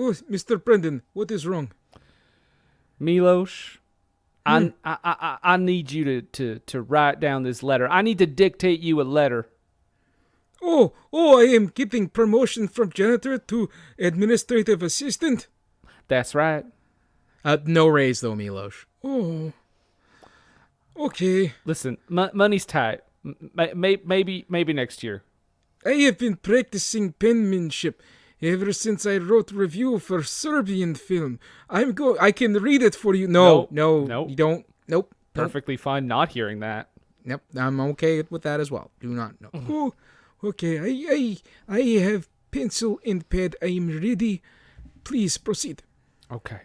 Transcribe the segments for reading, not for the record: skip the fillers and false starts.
Oh, Mr. Brendan, what is wrong? Milos, I need you to write down this letter. I need to dictate you a letter. Oh, I am getting promotion from janitor to administrative assistant. That's right. No raise though, Milos. Oh, okay. Listen, money's tight. Maybe next year. I have been practicing penmanship ever since I wrote review for Serbian film. I can read it for you. No, Nope. you don't. Nope. Perfectly fine not hearing that. Nope. I'm okay with that as well. Do not know. Oh, okay. I have pencil and pad. I am ready. Please proceed. Okay.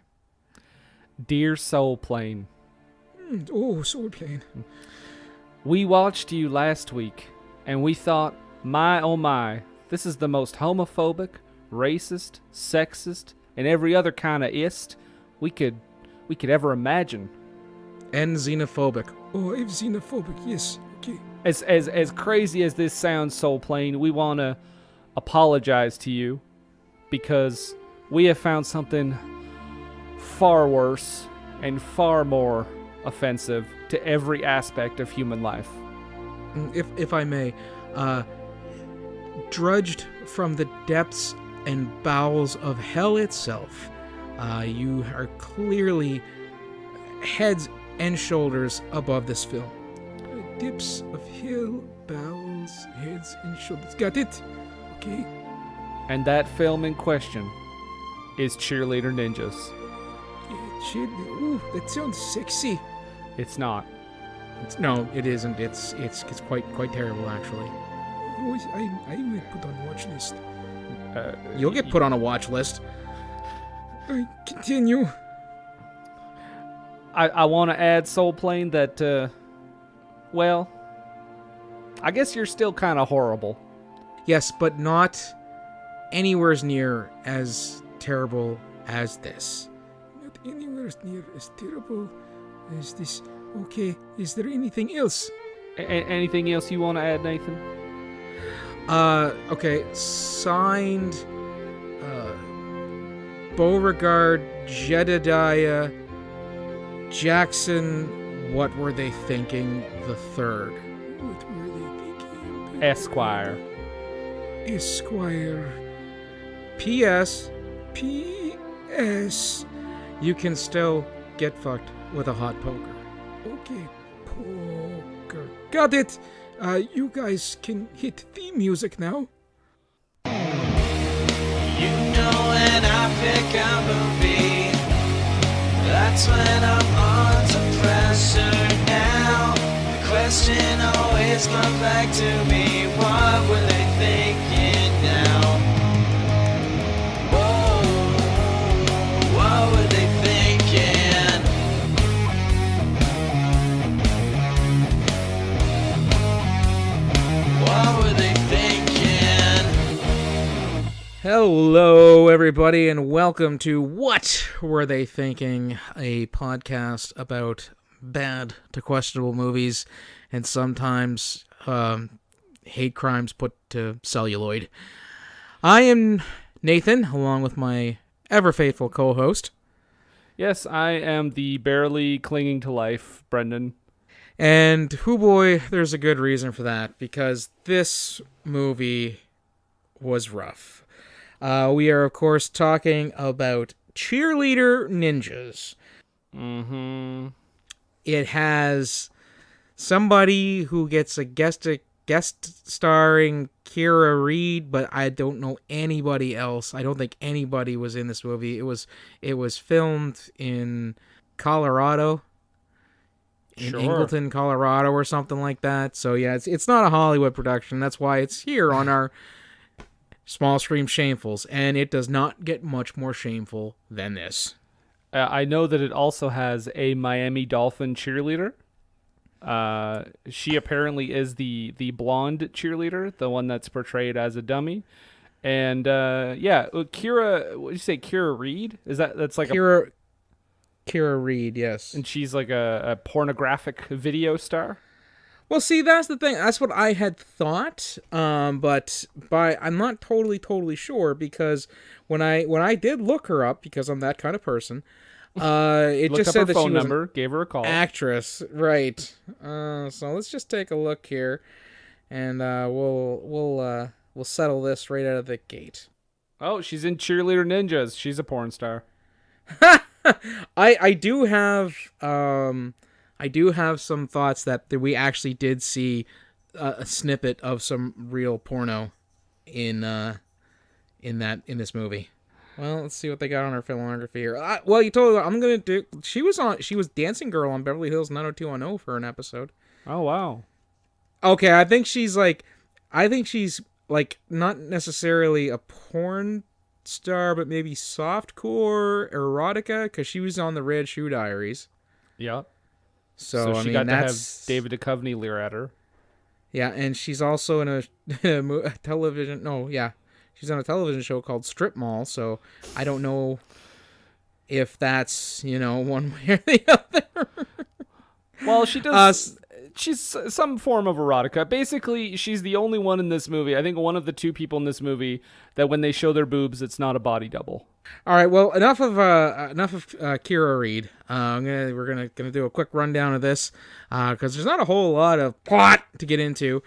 Dear Soul Plane, Soul Plane. we watched you last week, and we thought, my oh my, this is the most homophobic, racist, sexist, and every other kind of ist we could ever imagine. And xenophobic. Oh, I'm xenophobic. Yes. Okay. As crazy as this sounds, Soul Plane, we want to apologize to you because we have found something far worse and far more offensive to every aspect of human life. If I may, drudged from the depths and bowels of hell itself, you are clearly heads and shoulders above this film. Depths of hell, bowels, heads and shoulders. Got it? Okay. And that film in question is Cheerleader Ninjas. Ooh, that sounds sexy. It's not. No, it isn't. It's quite terrible, actually. I will put on watch list. You'll get put on a watch list. Continue. I want to add, Soul Plane, that, well, I guess you're still kind of horrible. Yes, but not anywhere near as terrible as this. Not anywhere near as terrible as this. Okay, is there anything else? Anything else you want to add, Nathan? Okay, signed, Beauregard, Jedediah, Jackson, what were they thinking? The third. What were they thinking? Esquire. P.S. You can still get fucked with a hot poker. Okay, poker. Got it! You guys can hit the music now. You know when I pick a movie, that's when I'm under pressure now. The question always comes back to me, what were they thinking now? Whoa, what were they thinking? What were they thinking? Hello, everybody, and welcome to What Were They Thinking, a podcast about bad to questionable movies and sometimes hate crimes put to celluloid. I am Nathan, along with my ever-faithful co-host. Yes, I am the barely clinging to life, Brendan. And, hoo boy, there's a good reason for that, because this movie was rough. We are, of course, talking about Cheerleader Ninjas. Mm-hmm. It has somebody who gets a guest starring Kira Reed, but I don't know anybody else. I don't think anybody was in this movie. It was filmed in Colorado, in Ingleton, Colorado, or something like that. So yeah, it's not a Hollywood production. That's why it's here on our Small Stream Shamefuls, and it does not get much more shameful than this. I know that it also has a Miami Dolphin cheerleader. She apparently is the blonde cheerleader, the one that's portrayed as a dummy. And Kira, what did you say, Kira Reed? That's like Kira Reed, yes. And she's like a pornographic video star? Well, see, that's the thing. That's what I had thought. But I'm not totally sure because when I did look her up because I'm that kind of person, it Looked just up said her that phone she was number, gave her a call. an actress, right? So let's just take a look here, and we'll settle this right out of the gate. Oh, she's in Cheerleader Ninjas. She's a porn star. I do have some thoughts that we actually did see a snippet of some real porno in this movie. Well, let's see what they got on her filmography here. Well, you told her I'm gonna do. She was Dancing Girl on Beverly Hills 90210 for an episode. Oh wow. Okay, I think she's like not necessarily a porn star, but maybe softcore erotica because she was on the Red Shoe Diaries. Yeah. So I she mean, got to have that's David Duchovny leer at her. Yeah, and she's also in a television. No, yeah, she's on a television show called Strip Mall. So I don't know if that's one way or the other. Well, she does. She's some form of erotica. Basically, she's the only one in this movie. I think one of the two people in this movie that when they show their boobs, it's not a body double. All right. Well, enough of Kira Reed. We're gonna do a quick rundown of this because there's not a whole lot of plot to get into.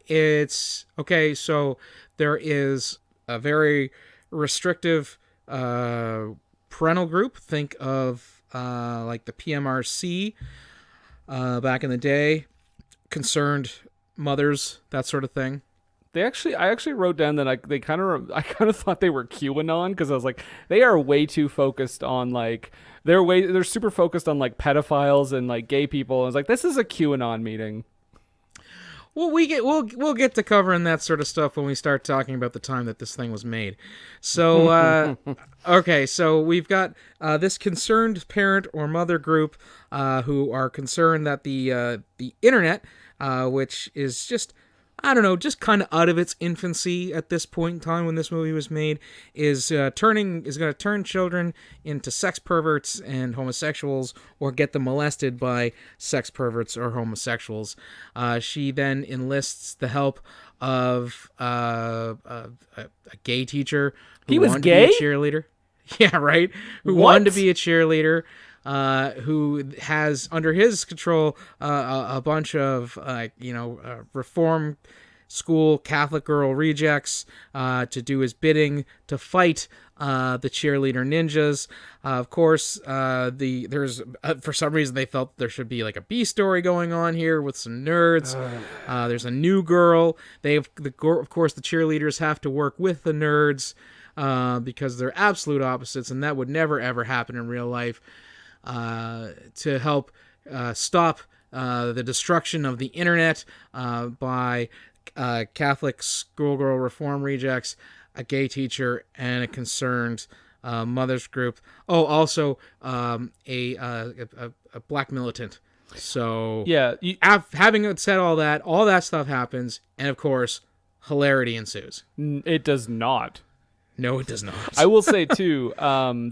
It's okay. So there is a very restrictive parental group. Think of like the PMRC. Back in the day, concerned mothers, that sort of thing. I actually wrote down that I kind of thought they were QAnon because I was like, they are way too focused on like they're super focused on like pedophiles and like gay people. I was like, this is a QAnon meeting. Well, we'll get to covering that sort of stuff when we start talking about the time that this thing was made. So okay, so we've got this concerned parent or mother group who are concerned that the internet, which is just just kind of out of its infancy at this point in time when this movie was made, is going to turn children into sex perverts and homosexuals, or get them molested by sex perverts or homosexuals. She then enlists the help of a gay teacher who wanted to be a cheerleader. Yeah, right. Who wanted to be a cheerleader. Who has under his control a bunch of reform school Catholic girl rejects to do his bidding to fight the cheerleader ninjas. Of course, there's for some reason they felt there should be like a B story going on here with some nerds. There's a new girl. Of course the cheerleaders have to work with the nerds because they're absolute opposites, and that would never ever happen in real life. To help stop the destruction of the internet by Catholic schoolgirl reform rejects, a gay teacher, and a concerned mothers group. Oh, also a black militant. So yeah, having said all that stuff happens, and of course, hilarity ensues. It does not. No, it does not. I will say too,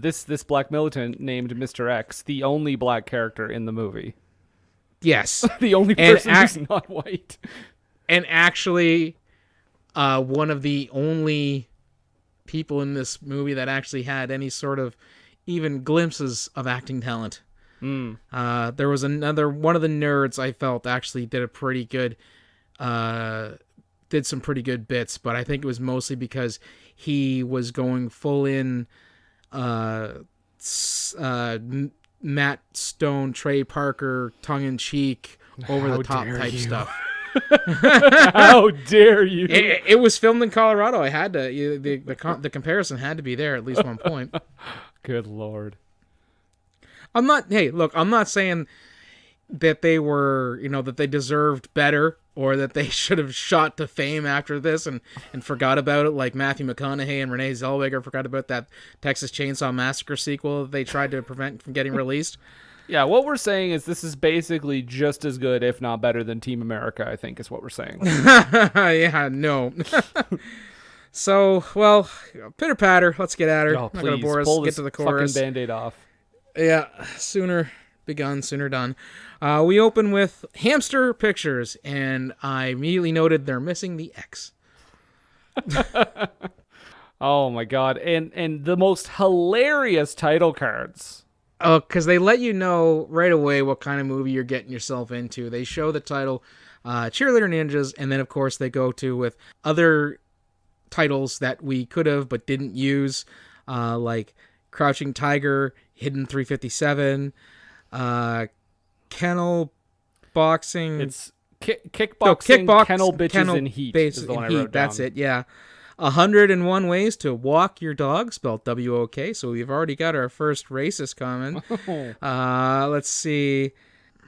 this black militant named Mr. X, the only black character in the movie. Yes, the only person who's not white, and actually, one of the only people in this movie that actually had any sort of even glimpses of acting talent. There was another one of the nerds I felt actually did some pretty good bits, but I think it was mostly because he was going full in Matt Stone, Trey Parker, tongue-in-cheek, over-the-top type stuff. How dare you? It was filmed in Colorado. I had to the comparison had to be there at least one point. Good Lord. I'm not saying that they were, that they deserved better or that they should have shot to fame after this and forgot about it, like Matthew McConaughey and Renee Zellweger forgot about that Texas Chainsaw Massacre sequel that they tried to prevent from getting released. Yeah, what we're saying is this is basically just as good, if not better, than Team America, I think is what we're saying. Yeah, no. So, well, pitter patter, let's get at her. Oh, I'm not going to bore us. Get to the chorus. Fucking Band-Aid off. Yeah, sooner begun, sooner done. We open with Hamster Pictures, and I immediately noted they're missing the X. Oh my god. And the most hilarious title cards. Oh, because they let you know right away what kind of movie you're getting yourself into. They show the title, Cheerleader Ninjas, and then, of course, they go to with other titles that we could have but didn't use, like Crouching Tiger, Hidden 357, Kennel Boxing. It's kickboxing, kennel bitches in heat. Is the one I wrote down. That's it, yeah. 101 Ways to Walk Your Dog, spelled W-O-K, so we've already got our first racist comment. Let's see.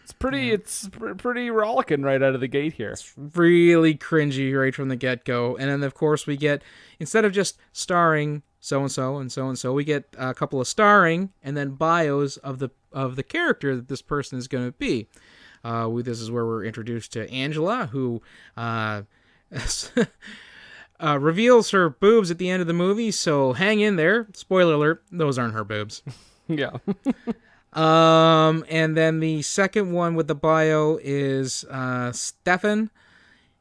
It's pretty rollicking right out of the gate here. It's really cringy right from the get-go. And then, of course, we get, instead of just starring so-and-so and so-and-so, we get a couple of starring and then bios of the character that this person is going to be. This is where we're introduced to Angela, who reveals her boobs at the end of the movie, so hang in there. Spoiler alert, those aren't her boobs. Yeah. And then the second one with the bio is Stefan,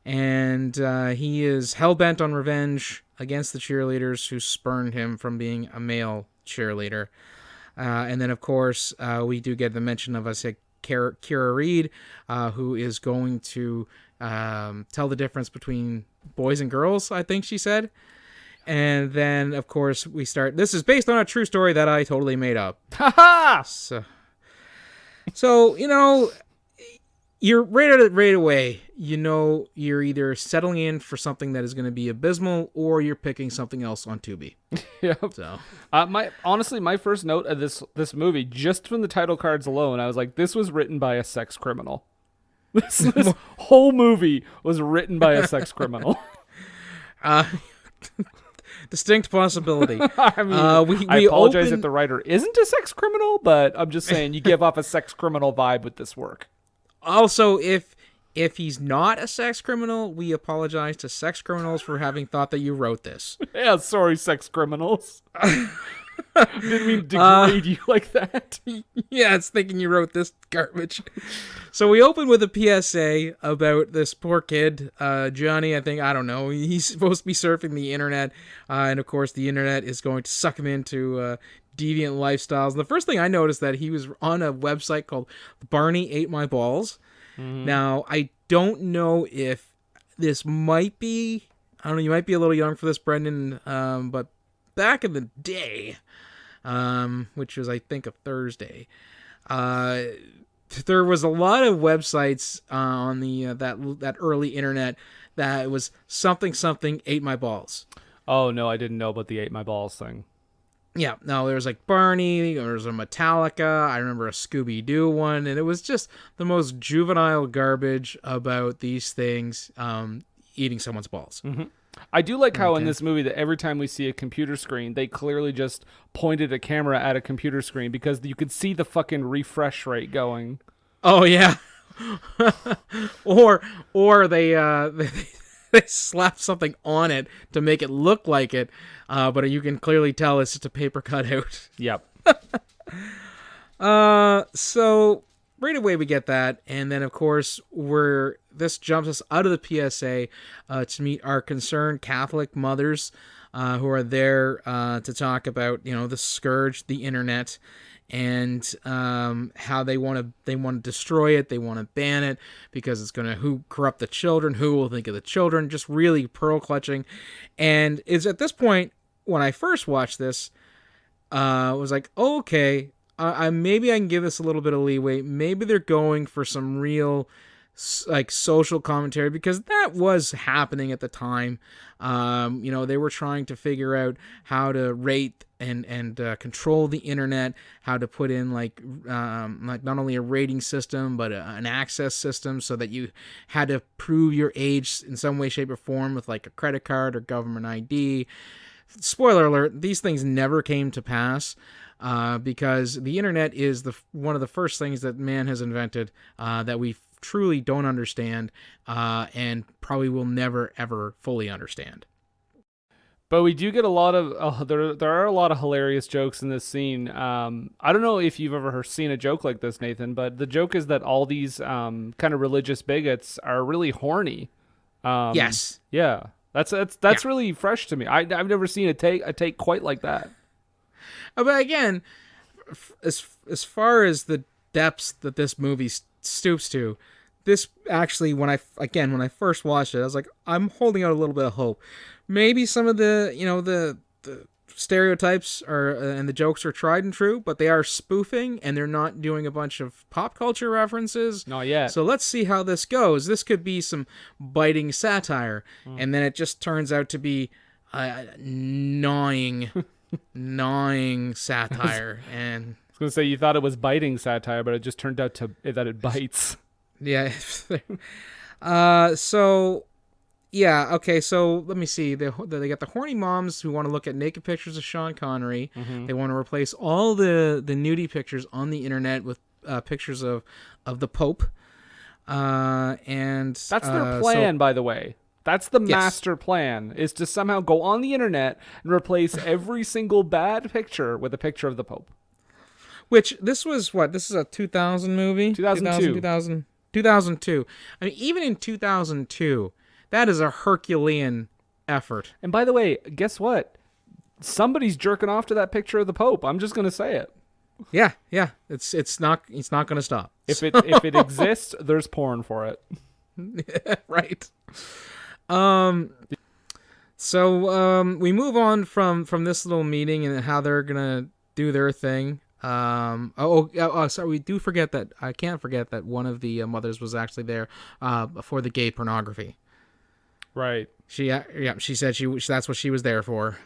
and he is hell-bent on revenge against the cheerleaders who spurned him from being a male cheerleader. And then, of course, we do get the mention of Kira Reed, who is going to tell the difference between boys and girls, I think she said. And then, of course, we start. This is based on a true story that I totally made up. Ha So, you know, you're right away. You know, you're either settling in for something that is going to be abysmal, or you're picking something else on Tubi. Yeah. So, my first note of this movie, just from the title cards alone, I was like, this was written by a sex criminal. This whole movie was written by a sex criminal. Distinct possibility. I mean, I apologize if the writer isn't a sex criminal, but I'm just saying you give off a sex criminal vibe with this work. Also, if he's not a sex criminal, we apologize to sex criminals for having thought that you wrote this. Yeah, sorry, sex criminals. Didn't mean to degrade you like that. Yeah, it's thinking you wrote this garbage. So we open with a PSA about this poor kid, Johnny. I don't know. He's supposed to be surfing the internet, and of course, the internet is going to suck him into deviant lifestyles. And the first thing I noticed that he was on a website called Barney Ate My Balls. Mm-hmm. Now, I don't know if this might be. I don't know. You might be a little young for this, Brendan, but back in the day, which was, I think, a Thursday, there was a lot of websites on the that early internet that was something ate my balls. Oh no, I didn't know about the ate my balls thing. Yeah, no, there was like Barney, there was a Metallica, I remember a Scooby-Doo one, and it was just the most juvenile garbage about these things eating someone's balls. Mm-hmm. I do like how in this movie that every time we see a computer screen, they clearly just pointed a camera at a computer screen because you could see the fucking refresh rate going. Oh yeah. or they slap something on it to make it look like it, but you can clearly tell it's just a paper cutout. Yep. So right away we get that, and then of course this jumps us out of the PSA to meet our concerned Catholic mothers who are there to talk about the scourge, the internet, and how they want to destroy it, they want to ban it because it's going to corrupt the children, who will think of the children, just really pearl clutching. And it's at this point when I first watched this, I was like, oh, okay, maybe I can give this a little bit of leeway. Maybe they're going for some real like social commentary, because that was happening at the time. They were trying to figure out how to rate and control the internet, how to put in like not only a rating system but an access system, so that you had to prove your age in some way, shape, or form with like a credit card or government ID. Spoiler alert: these things never came to pass. Because the internet is one of the first things that man has invented that we truly don't understand and probably will never, ever fully understand. But we do get a lot of there are a lot of hilarious jokes in this scene. I don't know if you've ever seen a joke like this, Nathan, but the joke is that all these kind of religious bigots are really horny. Yes. Yeah. That's really fresh to me. I've never seen a take quite like that. But again, as far as the depths that this movie stoops to, this actually, when I first watched it, I was like, I'm holding out a little bit of hope. Maybe some of the the stereotypes and the jokes are tried and true, but they are spoofing and they're not doing a bunch of pop culture references. Not yet. So let's see how this goes. This could be some biting satire, and then it just turns out to be gnawing satire. And I was gonna say you thought it was biting satire, but it just turned out that it bites. yeah. So. Yeah, okay, so let me see. They got the horny moms who want to look at naked pictures of Sean Connery. Mm-hmm. They want to replace all the nudie pictures on the internet with pictures of the Pope. And that's their plan, by the way. That's the master plan, is to somehow go on the internet and replace every single bad picture with a picture of the Pope. Which, this was what? This is a 2000 movie? 2002. 2002. I mean, even in 2002... that is a Herculean effort. And by the way, guess what? Somebody's jerking off to that picture of the Pope. I'm just going to say it. Yeah. It's not going to stop. If it exists, there's porn for it. Right. So we move on from this little meeting and how they're going to do their thing. Sorry, we do forget that. I can't forget that one of the mothers was actually there for the gay pornography. Right. She said that's what she was there for.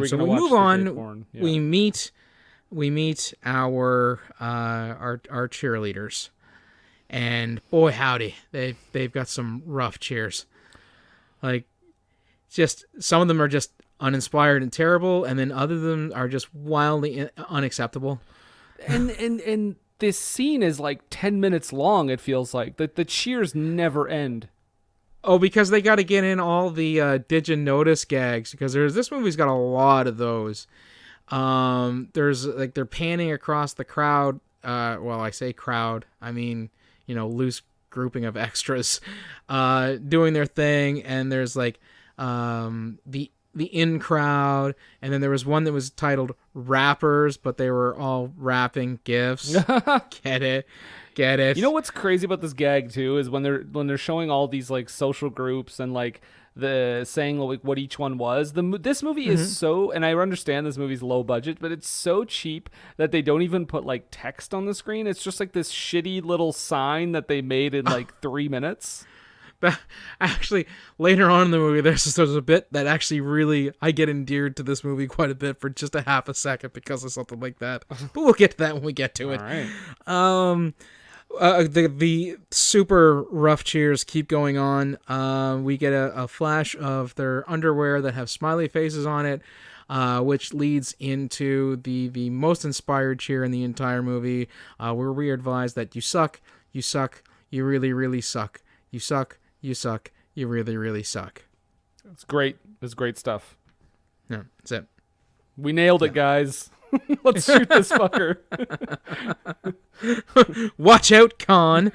So we move on. Yeah. We meet our cheerleaders, and boy howdy, they've got some rough cheers. Like, just some of them are just uninspired and terrible, and then other of them are just wildly unacceptable. And this scene is like 10 minutes long. It feels like the cheers never end. Oh, because they got to get in all the did you notice gags, because this movie's got a lot of those. There's like they're panning across the crowd. Well, I say crowd, I mean, loose grouping of extras doing their thing, and there's like the in crowd, and then there was one that was titled Rappers, but they were all rapping gifs. Get it. You know what's crazy about this gag too is when they're showing all these like social groups and like the saying like what each one was. This movie is so, and I understand this movie's low budget, but it's so cheap that they don't even put like text on the screen. It's just like this shitty little sign that they made in like 3 minutes. But actually, later on in the movie, there's a bit that actually really, I get endeared to this movie quite a bit for just a half a second because of something like that. But we'll get to that when we get to it. All right. The super rough cheers keep going on. We get a flash of their underwear that have smiley faces on it, which leads into the most inspired cheer in the entire movie, where we are advised that you suck, you really, really suck. You suck, you really, really suck. It's great. It's great stuff. No, that's it. We nailed it, guys. Let's shoot this fucker. Watch out, Con.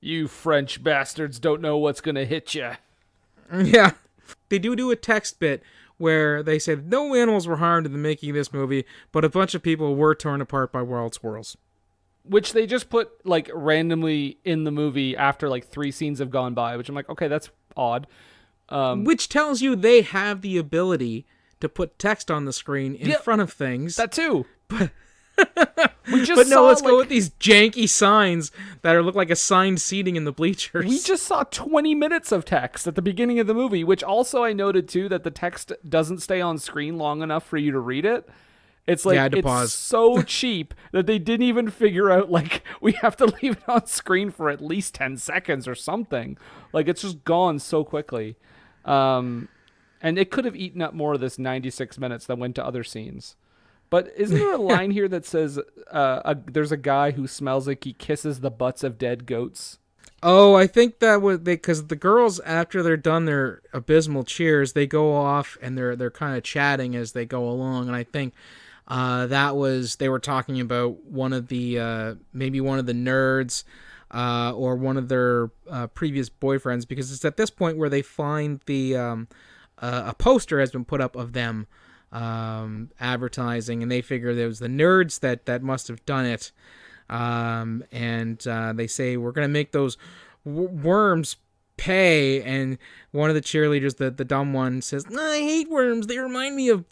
You French bastards don't know what's going to hit you. Yeah. They do a text bit where they said no animals were harmed in the making of this movie, but a bunch of people were torn apart by wild squirrels. Which they just put like randomly in the movie after like 3 scenes have gone by, which I'm like, okay, that's odd. Which tells you they have the ability to put text on the screen in front of things. That too. But let's go with these janky signs that look like assigned seating in the bleachers. We just saw 20 minutes of text at the beginning of the movie, which also I noted too that the text doesn't stay on screen long enough for you to read it. It's like, it's pause. So cheap that they didn't even figure out, like, we have to leave it on screen for at least 10 seconds or something. Like, it's just gone so quickly. And it could have eaten up more of this 96 minutes that went to other scenes. But isn't there a line here that says there's a guy who smells like he kisses the butts of dead goats? Oh, I think that was because the girls, after they're done their abysmal cheers, they go off and they're kind of chatting as they go along, and I think that was they were talking about one of the maybe one of the nerds or one of their previous boyfriends, because it's at this point where they find the a poster has been put up of them advertising, and they figure it was the nerds that must have done it. And they say, we're going to make those worms pay. And one of the cheerleaders, the dumb one, says, I hate worms. They remind me of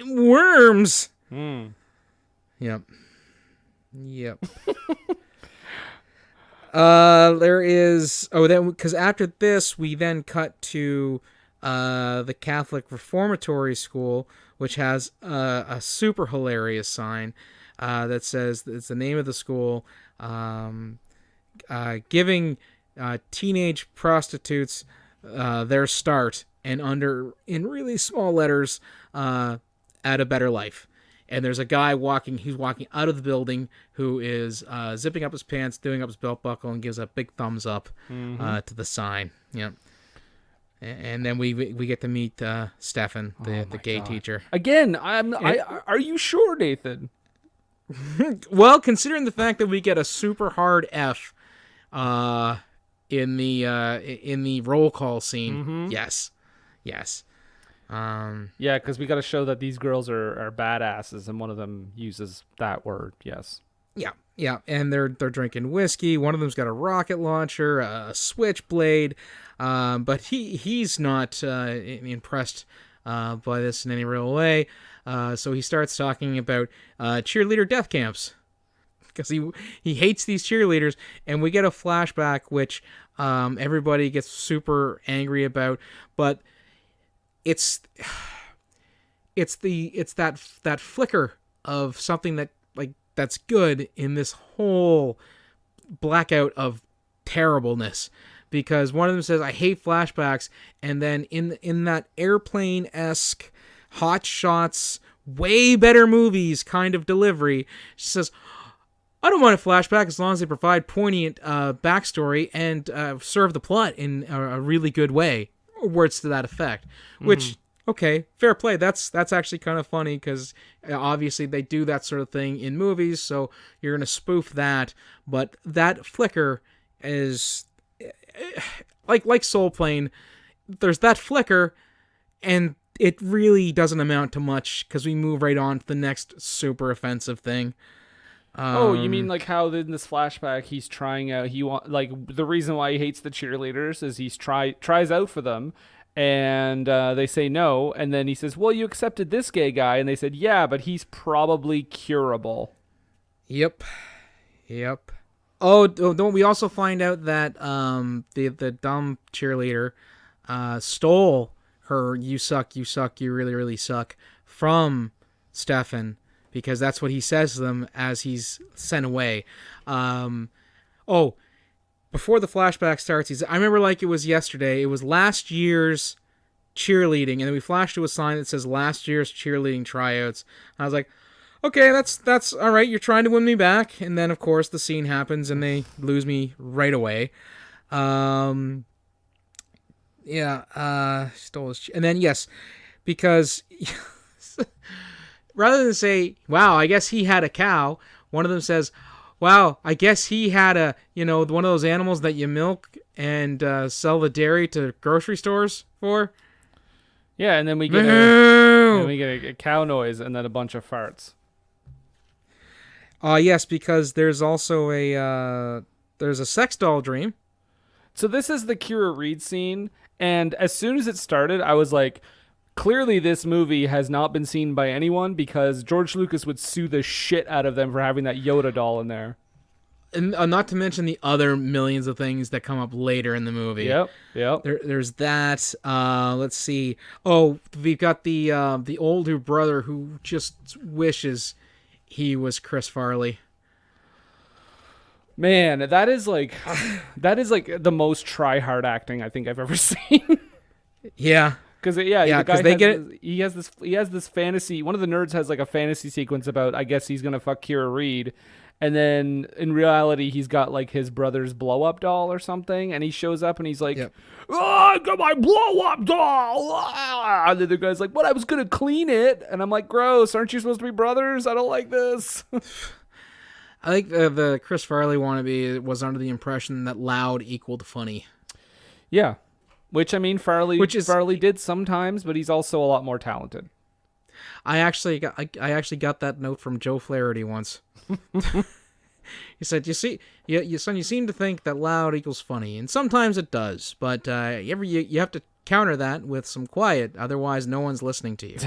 worms. Yep. There is, then, because after this, we then cut to the Catholic Reformatory School, which has a super hilarious sign that says it's the name of the school, giving teenage prostitutes their start, and in really small letters, at a better life. And there's a guy he's walking out of the building who is zipping up his pants, doing up his belt buckle, and gives a big thumbs up to the sign. Yep. And then we get to meet Stefan, the gay teacher. Again, are you sure, Nathan? Well, considering the fact that we get a super hard F in the roll call scene, yes. Yeah, because we got to show that these girls are badasses, and one of them uses that word. Yes. Yeah, and they're drinking whiskey. One of them's got a rocket launcher, a switchblade, but he's not impressed by this in any real way. So he starts talking about cheerleader death camps, because he hates these cheerleaders, and we get a flashback which everybody gets super angry about, but it's that flicker of something that's good in this whole blackout of terribleness. Because one of them says, I hate flashbacks, and then in that airplane-esque Hot Shots, way better movies kind of delivery, she says, I don't mind a flashback as long as they provide poignant backstory and serve the plot in a really good way. Or words to that effect. Which, okay, fair play. That's actually kind of funny, because obviously they do that sort of thing in movies, so you're going to spoof that. But that flicker is, like Soul Plane, there's that flicker, and it really doesn't amount to much, because we move right on to the next super offensive thing. You mean like how in this flashback he's trying out, the reason why he hates the cheerleaders is he's tries out for them, and they say no, and then he says, well, you accepted this gay guy, and they said, yeah, but he's probably curable. Yep. Oh, don't we also find out that the dumb cheerleader stole her you suck, you really, really suck from Stefan, because that's what he says to them as he's sent away. Before the flashback starts, I remember like it was yesterday. It was last year's cheerleading, and then we flash to a sign that says last year's cheerleading tryouts. I was like, okay, that's all right. You're trying to win me back. And then, of course, the scene happens, and they lose me right away. Stole his... And then, yes, because... rather than say, wow, I guess he had a cow, one of them says, wow, I guess he had one of those animals that you milk and sell the dairy to grocery stores for. Yeah, and then we get a cow noise and then a bunch of farts. Yes, because there's also there's a sex doll dream. So this is the Kira Reed scene, and as soon as it started, I was like, clearly this movie has not been seen by anyone, because George Lucas would sue the shit out of them for having that Yoda doll in there. And not to mention the other millions of things that come up later in the movie. Yep. There's that. Let's see. Oh, we've got the older brother who just wishes he was Chris Farley. Man, that is like the most try-hard acting I think I've ever seen. Yeah. Because he has this fantasy. One of the nerds has like a fantasy sequence about, I guess he's gonna fuck Kira Reed, And then in reality, he's got like his brother's blow up doll or something. And he shows up and he's like, Yep. "Oh, I got my blow up doll." Ah! And the other guy's like, "What? I was going to clean it." And I'm like, "Gross. Aren't you supposed to be brothers? I don't like this." I think the Chris Farley wannabe was under the impression that loud equaled funny. Yeah. Which, I mean, Farley did sometimes, but he's also a lot more talented. I actually got that note from Joe Flaherty once. He said, "You son, you seem to think that loud equals funny, and sometimes it does, but you have to counter that with some quiet, otherwise no one's listening to you."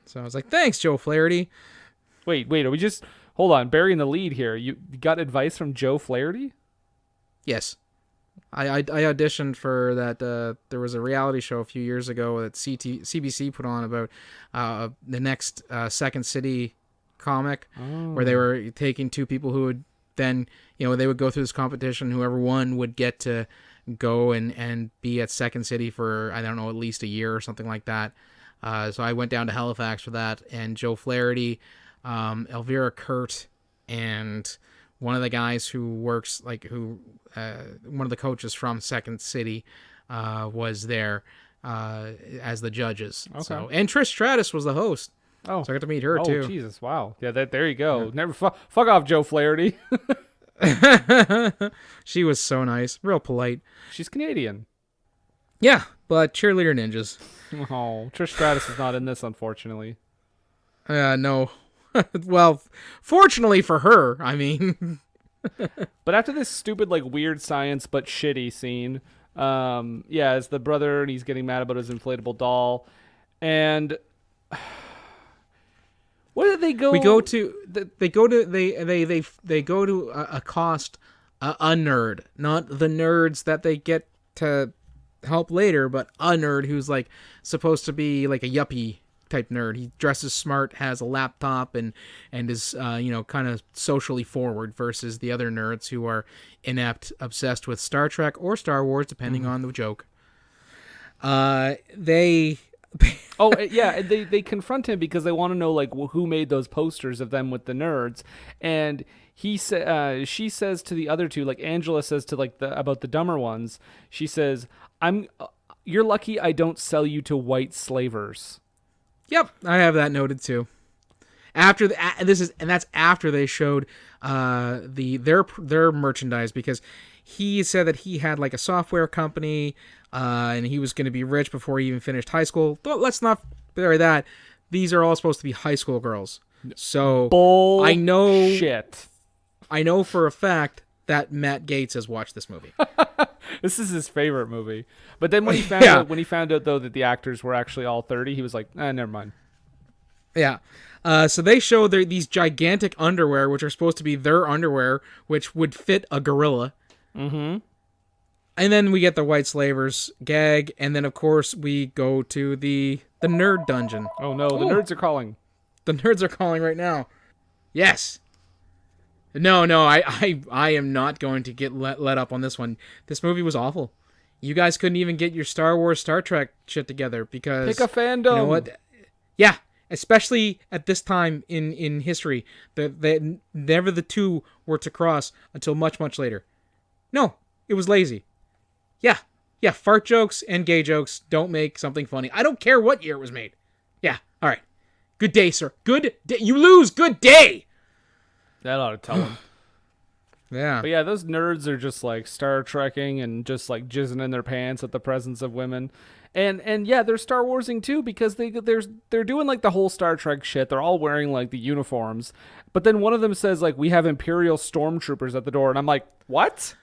So I was like, "Thanks, Joe Flaherty." Wait, are we just... Hold on, burying the lead here. You got advice from Joe Flaherty? Yes. I auditioned for that. There was a reality show a few years ago that CBC put on about the next Second City comic, where they were taking two people who would then, they would go through this competition. Whoever won would get to go and be at Second City for, I don't know, at least a year or something like that. So I went down to Halifax for that, and Joe Flaherty, Elvira Kurt, and one of the guys who works, one of the coaches from Second City was there as the judges. Okay. So, and Trish Stratus was the host. Oh, so I got to meet her too. Oh, Jesus, wow. Yeah, there you go. Yeah. Never fuck off, Joe Flaherty. She was so nice, real polite. She's Canadian. Yeah, but Cheerleader Ninjas. Oh, Trish Stratus is not in this, unfortunately. No. Well, fortunately for her, I mean. But after this stupid, weird science but shitty scene, it's the brother and he's getting mad about his inflatable doll, and where did they go? They go to accost a nerd, not the nerds that they get to help later, but a nerd who's supposed to be like a yuppie type nerd. He dresses smart, has a laptop, and is kind of socially forward, versus the other nerds who are inept, obsessed with Star Trek or Star Wars, depending on the joke. They they confront him because they want to know who made those posters of them with the nerds, and she says to the other two, Angela says to about the dumber ones, she says, "You're lucky I don't sell you to white slavers." Yep, I have that noted too. That's after they showed their merchandise, because he said that he had a software company, and he was going to be rich before he even finished high school. Let's not bury that. These are all supposed to be high school girls. So Bullshit. I know for a fact that Matt Gaetz has watched this movie. This is his favorite movie. But then when he found out though that the actors were actually all 30, he was like, never mind. Yeah. So they show these gigantic underwear, which are supposed to be their underwear, which would fit a gorilla. Mm-hmm. And then we get the white slavers gag, and then of course we go to the nerd dungeon. Oh no, the nerds are calling. The nerds are calling right now. Yes. No, I am not going to get let up on this one. This movie was awful. You guys couldn't even get your Star Wars, Star Trek shit together because... Pick a fandom. You know what? Yeah, especially at this time in history. Never the two were to cross until much, much later. No, it was lazy. Yeah, fart jokes and gay jokes don't make something funny. I don't care what year it was made. Yeah, all right. Good day, sir. Good day. You lose. Good day. That ought to tell him. Yeah. But yeah, those nerds are just Star Trekking and just jizzing in their pants at the presence of women. And yeah, they're Star Warsing too, because they're doing the whole Star Trek shit. They're all wearing the uniforms. But then one of them says we have Imperial stormtroopers at the door, and I'm like, what?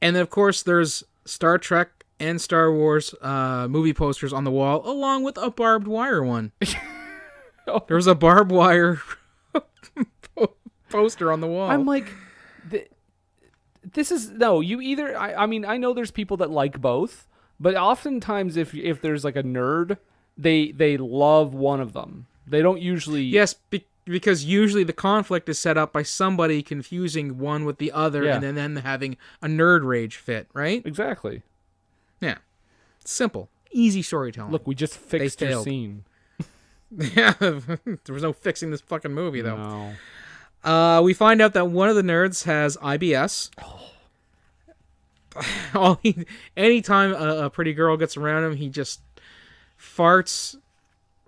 And then of course there's Star Trek and Star Wars movie posters on the wall, along with a barbed wire one. There was a barbed wire poster on the wall. I'm like, this is no. You either. I mean, I know there's people that like both, but oftentimes if there's a nerd, they love one of them. They don't usually. Yes, because usually the conflict is set up by somebody confusing one with the other, and then having a nerd rage fit. Right? Exactly. Yeah. Simple, easy storytelling. Look, we just fixed your scene. Yeah, there was no fixing this fucking movie though. No. We find out that one of the nerds has IBS. Anytime a pretty girl gets around him, he just farts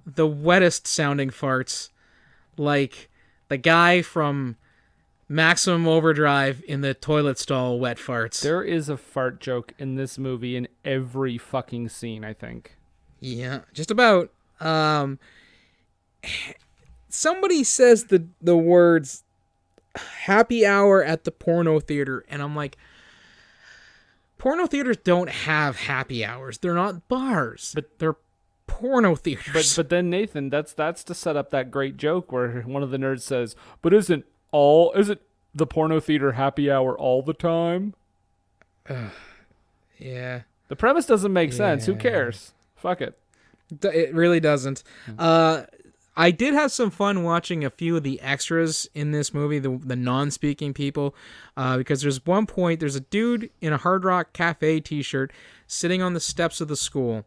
the wettest sounding farts, like the guy from Maximum Overdrive in the toilet stall wet farts. There is a fart joke in this movie in every fucking scene, I think. Yeah, just about. Somebody says the words happy hour at the porno theater, and I'm like, porno theaters don't have happy hours. They're not bars, but they're porno theaters. But then Nathan, that's to set up that great joke where one of the nerds says, "But isn't the porno theater happy hour all the time?" Yeah. The premise doesn't make sense. Who cares? Fuck it. It really doesn't. I did have some fun watching a few of the extras in this movie, the non-speaking people, because there's one point, there's a dude in a Hard Rock Cafe t-shirt sitting on the steps of the school,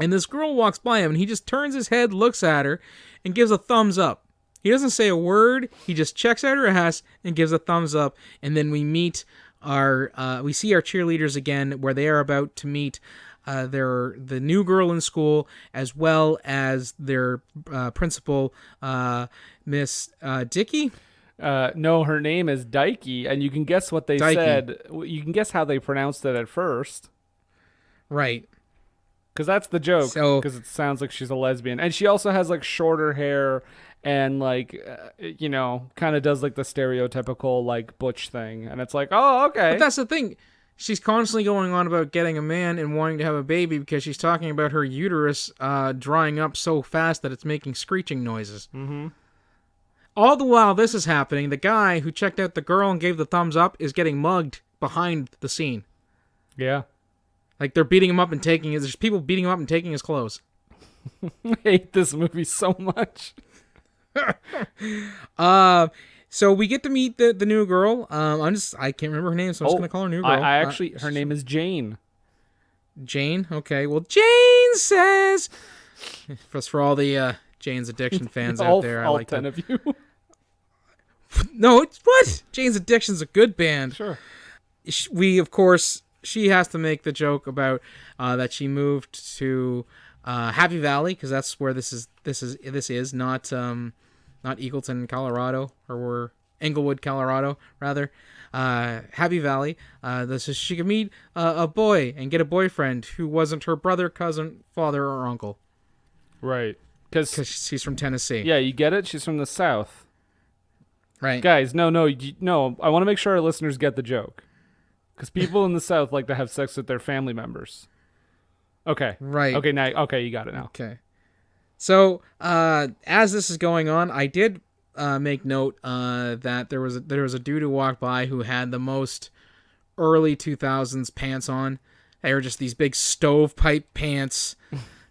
and this girl walks by him, and he just turns his head, looks at her, and gives a thumbs up. He doesn't say a word, he just checks out her ass and gives a thumbs up, and then we see our cheerleaders again, where they are about to meet the new girl in school, as well as their principal, Miss Dickey. No, her name is Dikey, and you can guess what they said. You can guess how they pronounced it at first. Right. Because that's the joke, because it sounds like she's a lesbian. And she also has, like, shorter hair and, like, kind of does, like, the stereotypical, like, butch thing. And it's like, oh, okay. But that's the thing. She's constantly going on about getting a man and wanting to have a baby because she's talking about her uterus drying up so fast that it's making screeching noises. Mm-hmm. All the while this is happening, the guy who checked out the girl and gave the thumbs up is getting mugged behind the scene. Yeah. Like, they're beating him up and there's people beating him up and taking his clothes. I hate this movie so much. So we get to meet the new girl. I can't remember her name, so I'm just going to call her new girl. I actually, her name is Jane. Jane? Okay. Well, Jane says, for all the Jane's Addiction fans out there, all 10 of you. No, what? Jane's Addiction's a good band. Sure. She has to make the joke about that she moved to Happy Valley, because that's where this is not Eagleton, Colorado, or Englewood, Colorado, rather. Happy Valley. This is she could meet a boy and get a boyfriend who wasn't her brother, cousin, father, or uncle. Right. Because she's from Tennessee. Yeah, you get it? She's from the South. Right. Guys, no. I want to make sure our listeners get the joke. Because people in the South like to have sex with their family members. Okay. Right. Okay, you got it now. Okay. So, as this is going on, I did make note that there was a dude who walked by who had the most early 2000s pants on. They were just these big stovepipe pants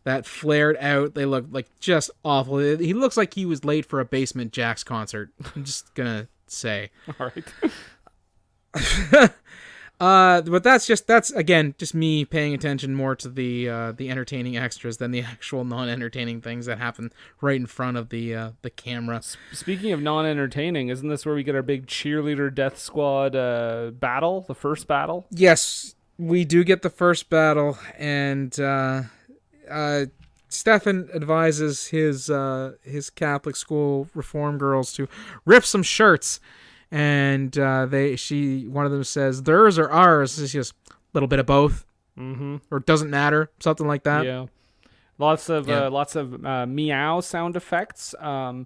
that flared out. They looked like just awful. He looks like he was late for a Basement Jaxx concert. I'm just gonna say. All right. But that's again just me paying attention more to the entertaining extras than the actual non-entertaining things that happen right in front of the camera. Speaking of non-entertaining, isn't this where we get our big cheerleader death squad battle? The first battle? Yes, we do get the first battle, and Stefan advises his Catholic school reform girls to rip some shirts. And one of them says, theirs or ours? It's just a little bit of both, or it doesn't matter, something like that. Yeah, lots of meow sound effects. A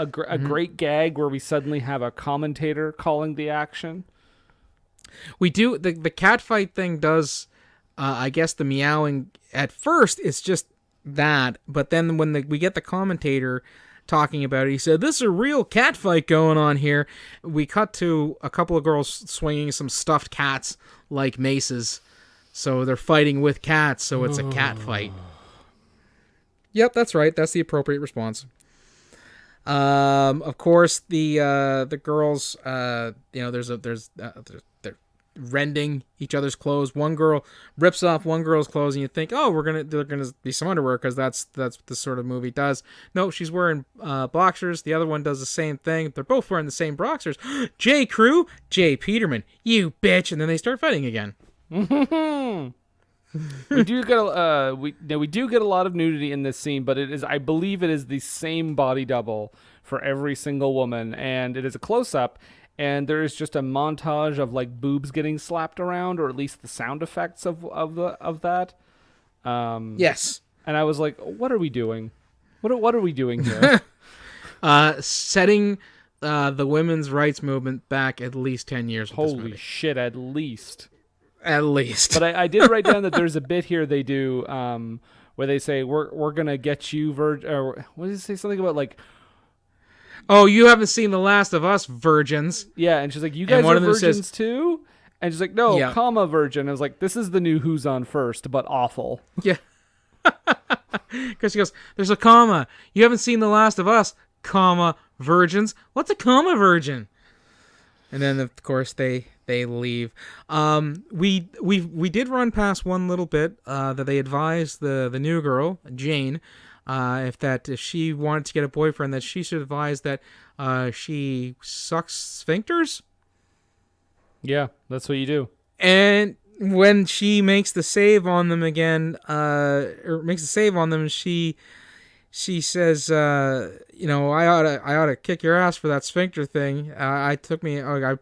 great gag where we suddenly have a commentator calling the action. We do the cat fight thing does. I guess the meowing at first it's just that, but then when we get the commentator talking about it, he said, "This is a real cat fight going on here." We cut to a couple of girls swinging some stuffed cats like maces, so they're fighting with cats, so it's a cat fight. Yep, that's right. That's the appropriate response. Of course, the girls, they're rending each other's clothes. One girl rips off one girl's clothes, and you think, oh, they're gonna be some underwear because that's what this sort of movie does. No, she's wearing boxers. The other one does the same thing. They're both wearing the same boxers. J. Crew, J. Peterman, you bitch, and then they start fighting again. We do get a lot of nudity in this scene, but I believe it is the same body double for every single woman, and it is a close up. And there is just a montage of like boobs getting slapped around, or at least the sound effects of that. Yes. And I was like, "What are we doing? What are we doing here?" Setting the women's rights movement back at least 10 years. Holy shit! At least. At least. But I did write down that there's a bit here they do where they say we're gonna get you or what did it say, something about like. Oh, you haven't seen The Last of Us, virgins. Yeah, and she's like, you guys are virgins too? And she's like, no, comma virgin. I was like, this is the new Who's on First, but awful. Yeah. Because she goes, there's a comma. You haven't seen The Last of Us, comma, virgins. What's a comma virgin? And then, of course, they leave. We did run past one little bit that they advised the new girl, Jane, if she wanted to get a boyfriend, that she should advise that she sucks sphincters. Yeah, that's what you do. And when she makes the save on them again, she says, I ought to kick your ass for that sphincter thing. I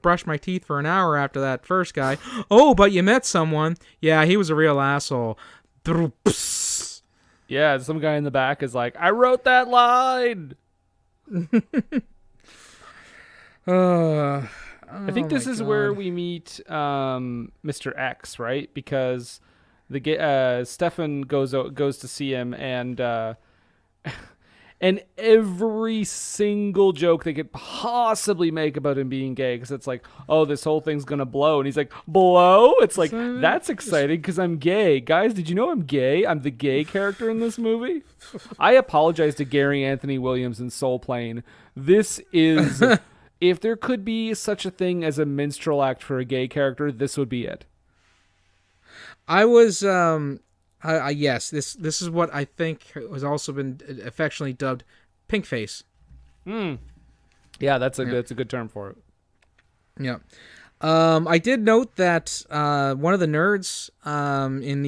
brushed my teeth for an hour after that first guy. Oh, but you met someone. Yeah, he was a real asshole. Yeah, some guy in the back is like, I wrote that line. I think this is where we meet Mr. X, right? Because Stefan goes to see him, and every single joke they could possibly make about him being gay, because it's like, oh, this whole thing's gonna blow, and he's like, blow? It's like, that's exciting because I'm gay. Guys, did you know I'm gay? I'm the gay character in this movie. I apologize to Gary Anthony Williams and Soul Plane. This is, if there could be such a thing as a minstrel act for a gay character, this would be it. I was yes, this is what I think has also been affectionately dubbed pink face. Yeah, that's a good term for it. Yeah. I did note that one of the nerds in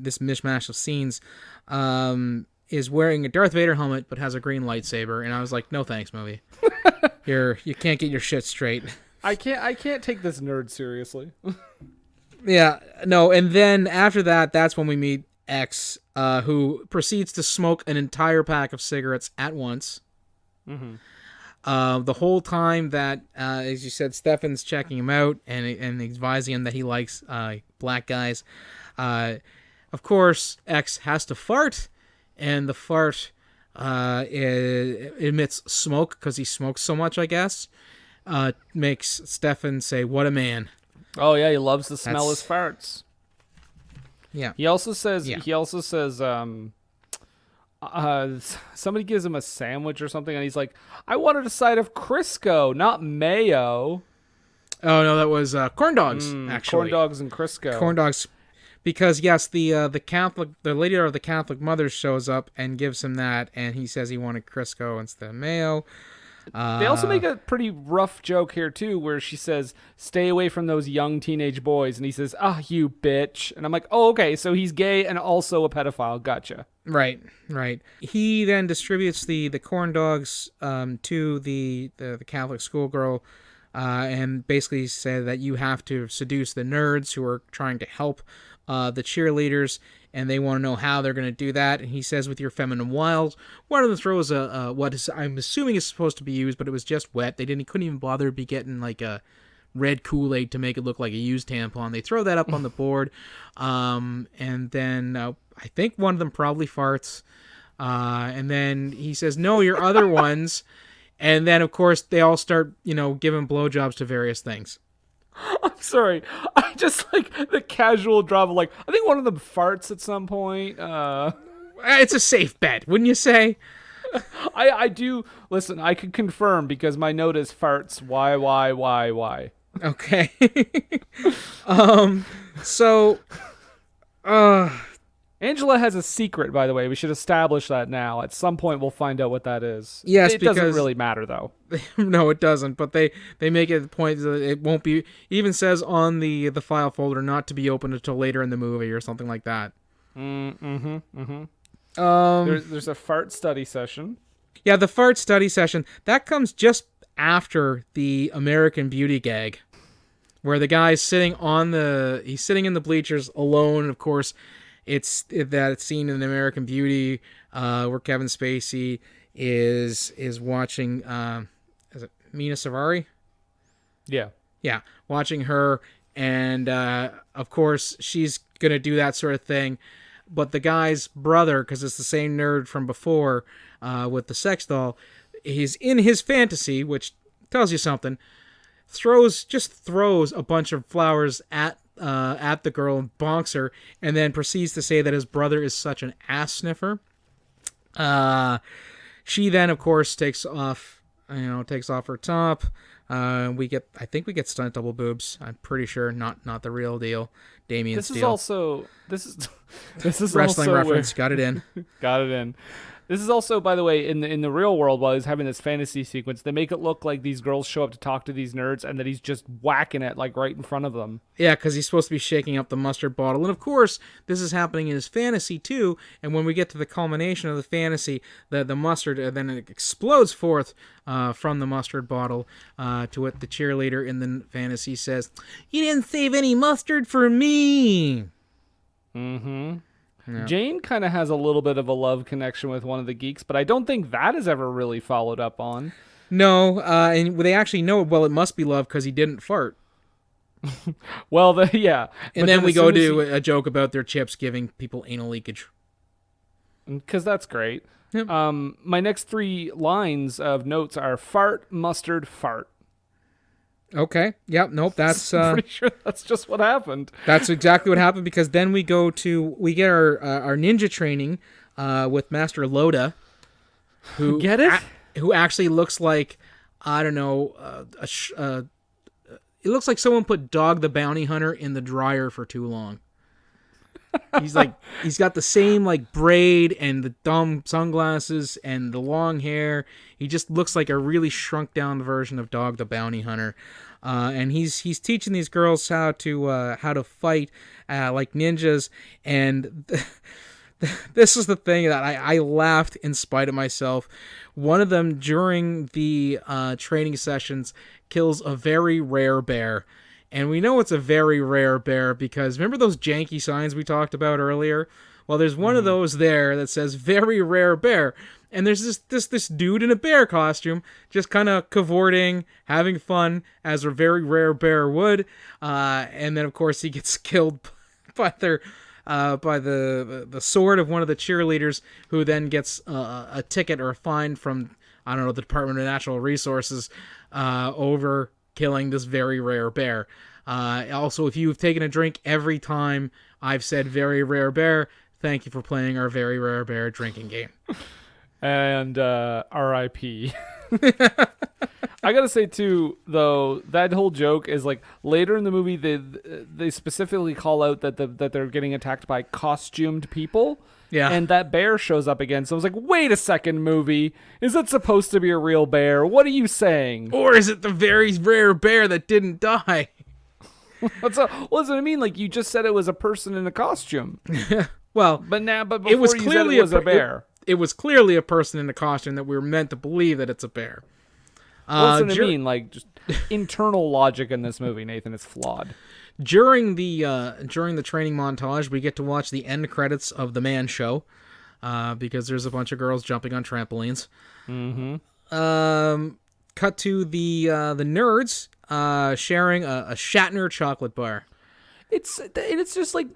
this mishmash of scenes is wearing a Darth Vader helmet but has a green lightsaber, and I was like, no thanks, movie. You can't get your shit straight. I can't take this nerd seriously. Yeah, no, and then after that, that's when we meet X, who proceeds to smoke an entire pack of cigarettes at once. Mm-hmm. The whole time that, as you said, Stefan's checking him out and advising him that he likes black guys. Of course, X has to fart, and the fart emits smoke because he smokes so much, I guess. Makes Stefan say, "What a man." Oh yeah, he loves to smell his farts. Yeah. He also says somebody gives him a sandwich or something, and he's like, I wanted a side of Crisco, not mayo. Oh no, that was corn dogs, actually. Corn dogs and Crisco. Corn dogs, because yes, the leader of the Catholic Mothers shows up and gives him that, and he says he wanted Crisco instead of mayo. They also make a pretty rough joke here, too, where she says, stay away from those young teenage boys. And he says, you bitch. And I'm like, oh, okay, so he's gay and also a pedophile. Gotcha. Right. He then distributes the corn dogs to the Catholic schoolgirl and basically said that you have to seduce the nerds who are trying to help the cheerleaders, and they want to know how they're going to do that. And he says, with your feminine wiles, one of them throws what is, I'm assuming is supposed to be used, but it was just wet. He couldn't even bother to be getting like a red Kool-Aid to make it look like a used tampon. They throw that up on the board, and then I think one of them probably farts, and then he says, no, your other ones, and then of course they all start giving blowjobs to various things. I'm sorry. I just like the casual drop of like, I think one of them farts at some point. It's a safe bet, wouldn't you say? I do. Listen, I can confirm because my note is farts. Why? Okay. So, Angela has a secret, by the way. We should establish that now. At some point, we'll find out what that is. Yes, it doesn't because- really matter, though. no, it doesn't. But they make it the point that it won't be. Even says on the file folder not to be opened until later in the movie or something like that. There's a fart study session. Yeah, the fart study session that comes just after the American Beauty gag, where the guy's sitting in the bleachers alone. Of course, it's that scene in American Beauty where Kevin Spacey is watching. Is it Mina Savari? Yeah. Yeah, watching her, and of course she's gonna do that sort of thing. But the guy's brother, because it's the same nerd from before with the sex doll, he's in his fantasy, which tells you something. Throws a bunch of flowers at the girl and bonks her, and then proceeds to say that his brother is such an ass sniffer. She then, of course, takes off her top. I think we get stunt double boobs. I'm pretty sure, not the real deal. Damien Steele. This is Wrestling also reference. Got it in. Got it in. This is also, by the way, in the real world, while he's having this fantasy sequence, they make it look like these girls show up to talk to these nerds and that he's just whacking it like right in front of them. Yeah, because he's supposed to be shaking up the mustard bottle. And of course, this is happening in his fantasy too. And when we get to the culmination of the fantasy, the mustard then it explodes forth from the mustard bottle. To what the cheerleader in the fantasy says, "You didn't save any mustard for me." Mm-hmm. Yeah. Jane kind of has a little bit of a love connection with one of the geeks, but I don't think that is ever really followed up on. No, and they actually know, well, it must be love because he didn't fart. Well, yeah. And then we go to a joke about their chips giving people anal leakage. Because that's great. Yep. My next 3 lines of notes are fart, mustard, fart. Okay. Yep. Nope. That's I'm pretty sure that's just what happened. that's exactly what happened, because then we get our ninja training with Master Loda, who Get it? who actually looks like, I don't know, it looks like someone put Dog the Bounty Hunter in the dryer for too long. He's got the same like braid and the dumb sunglasses and the long hair. He just looks like a really shrunk down version of Dog the Bounty Hunter. And he's teaching these girls how to fight like ninjas. And this is the thing that I laughed in spite of myself. One of them during the training sessions kills a very rare bear. And we know it's a very rare bear because remember those janky signs we talked about earlier? Well, there's one of those there that says very rare bear. And there's this dude in a bear costume just kind of cavorting, having fun as a very rare bear would. And then, of course, he gets killed by the sword of one of the cheerleaders, who then gets a ticket or a fine from, I don't know, the Department of Natural Resources over killing this very rare bear. Also, if you've taken a drink every time I've said very rare bear, thank you for playing our very rare bear drinking game. And R.I.P. I gotta say too, though, that whole joke is like later in the movie they specifically call out that they're getting attacked by costumed people. Yeah. And that bear shows up again. So I was like, wait a second, movie. Is it supposed to be a real bear? What are you saying? Or is it the very rare bear that didn't die? What's what I mean? Like, you just said it was a person in a costume. Well, But before it was you clearly said it was a bear. It was clearly a person in a costume that we were meant to believe that it's a bear. What's what I mean? Like, just internal logic in this movie, Nathan, is flawed. During the training montage, we get to watch the end credits of The Man Show, because there's a bunch of girls jumping on trampolines. Mm-hmm. Cut to the nerds sharing a Shatner chocolate bar. It's just like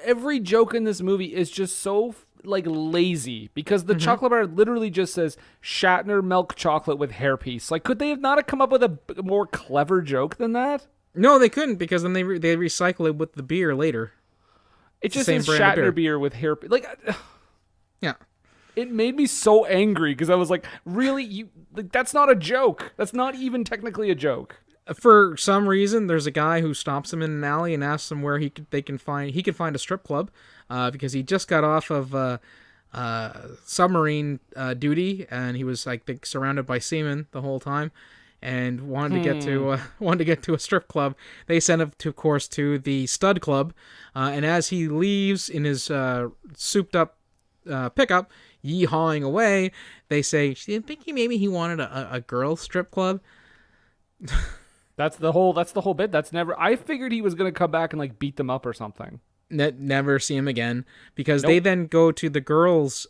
every joke in this movie is just so like lazy, because the chocolate bar literally just says Shatner milk chocolate with hairpiece. Like, could they have not come up with a more clever joke than that? No, they couldn't, because then they recycle it with the beer later. It just same says brand of Shatner beer with hair. Like, Yeah. it made me so angry because I was like, really, that's not a joke. That's not even technically a joke. For some reason, there's a guy who stops him in an alley and asks him where he can find a strip club, because he just got off of submarine duty, and he was, I think, surrounded by seamen the whole time, and wanted to get to a strip club. They sent him to, of course, to the stud club, and as he leaves in his souped up pickup, yee-hawing away, they say, "Didn't think maybe he wanted a girls strip club." That's the whole bit. That's never. I figured he was gonna come back and like beat them up or something. Never see him again, because Nope. they then go to the girls.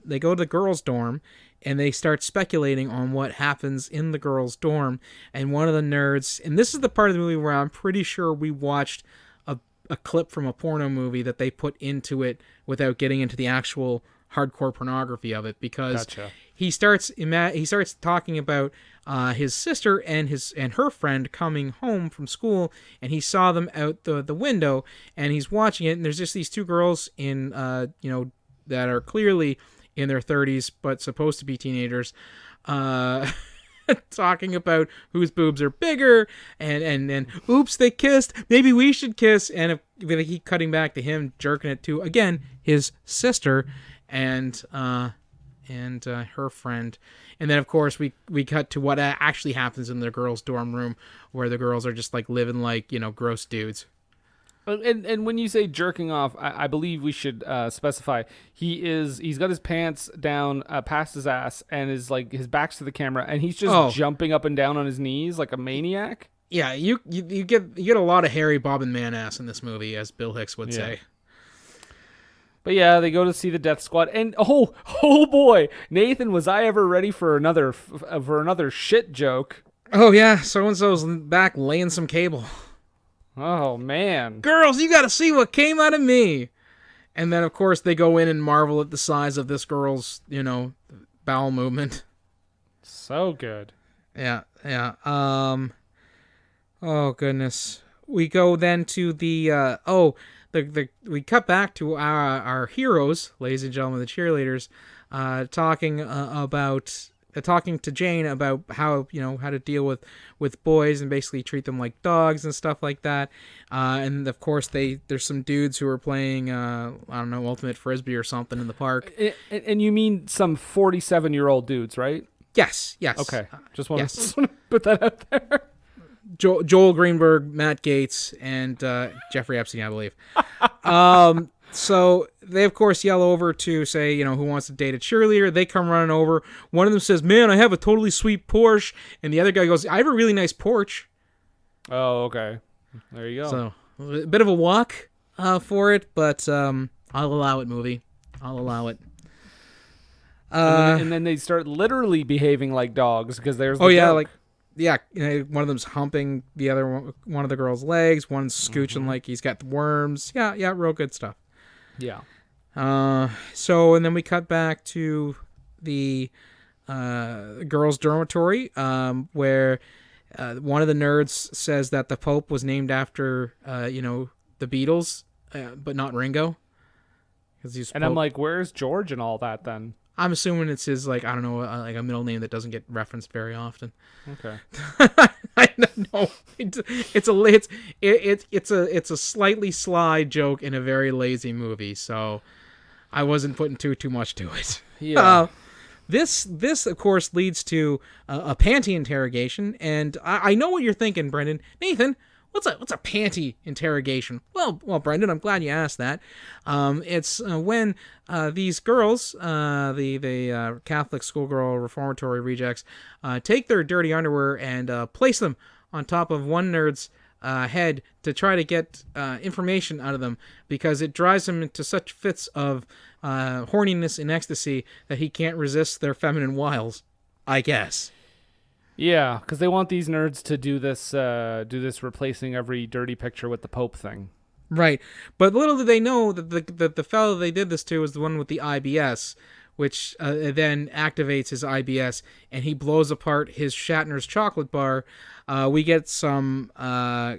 They go to the girls' dorm, and they start speculating on what happens in the girls' dorm. And one of the nerds, and this is the part of the movie where I'm pretty sure we watched a clip from a porno movie that they put into it without getting into the actual hardcore pornography of it, because Gotcha. he starts talking about his sister and her friend coming home from school, and he saw them out the window, and he's watching it, and there's just these two girls in that are clearly in their 30s but supposed to be teenagers, talking about whose boobs are bigger, and oops, they kissed, maybe we should kiss, and they keep cutting back to him jerking it to, again, his sister and her friend. And then, of course, we cut to what actually happens in the girls' dorm room, where the girls are just like living like, gross dudes. And when you say jerking off, I believe we should specify he's got his pants down past his ass, and his back's to the camera, and he's just jumping up and down on his knees like a maniac. Yeah, you get a lot of hairy bobbin man ass in this movie, as Bill Hicks would say. But yeah, they go to see the Death Squad, and oh boy, Nathan, was I ever ready for another shit joke? Oh yeah, so and so's back laying some cable. Oh man, girls, you got to see what came out of me. And then, of course, they go in and marvel at the size of this girl's, bowel movement. So good. Yeah. Oh goodness. We go then to the we cut back to our heroes, ladies and gentlemen, the cheerleaders, talking to Jane about how to deal with boys and basically treat them like dogs and stuff like that. And of course there's some dudes who are playing I don't know, ultimate frisbee or something in the park. And you mean some 47-year-old dudes, right? Yes. Okay. Just want to put that out there. Joel Greenberg, Matt Gaetz, and Jeffrey Epstein, I believe. So they, of course, yell over to say, who wants to date a cheerleader. They come running over. One of them says, "Man, I have a totally sweet Porsche." And the other guy goes, "I have a really nice porch." Oh, okay. There you go. So a bit of a walk for it, but I'll allow it, movie. I'll allow it. And then they start literally behaving like dogs, because there's the joke. One of them's humping the other one of the girl's legs. One's scooching like he's got the worms. Yeah, real good stuff. Yeah. So, and then we cut back to the girls' dormitory, where one of the nerds says that the Pope was named after, the Beatles, but not Ringo. And I'm like, where's George and all that then? I'm assuming it's his, like, I don't know, like a middle name that doesn't get referenced very often. Okay. I don't know. It's a slightly sly joke in a very lazy movie, so I wasn't putting too much to it. Yeah. This of course leads to a panty interrogation, and I know what you're thinking, Brendan. Nathan, what's a panty interrogation? Well, Brendan, I'm glad you asked that. It's when these girls, the Catholic schoolgirl reformatory rejects, take their dirty underwear and place them on top of one nerd's head to try to get information out of them, because it drives him into such fits of horniness and ecstasy that he can't resist their feminine wiles, I guess. Yeah, because they want these nerds to do this replacing every dirty picture with the Pope thing. Right. But little did they know that the fellow they did this to is the one with the IBS, which then activates his IBS, and he blows apart his Shatner's chocolate bar. We get some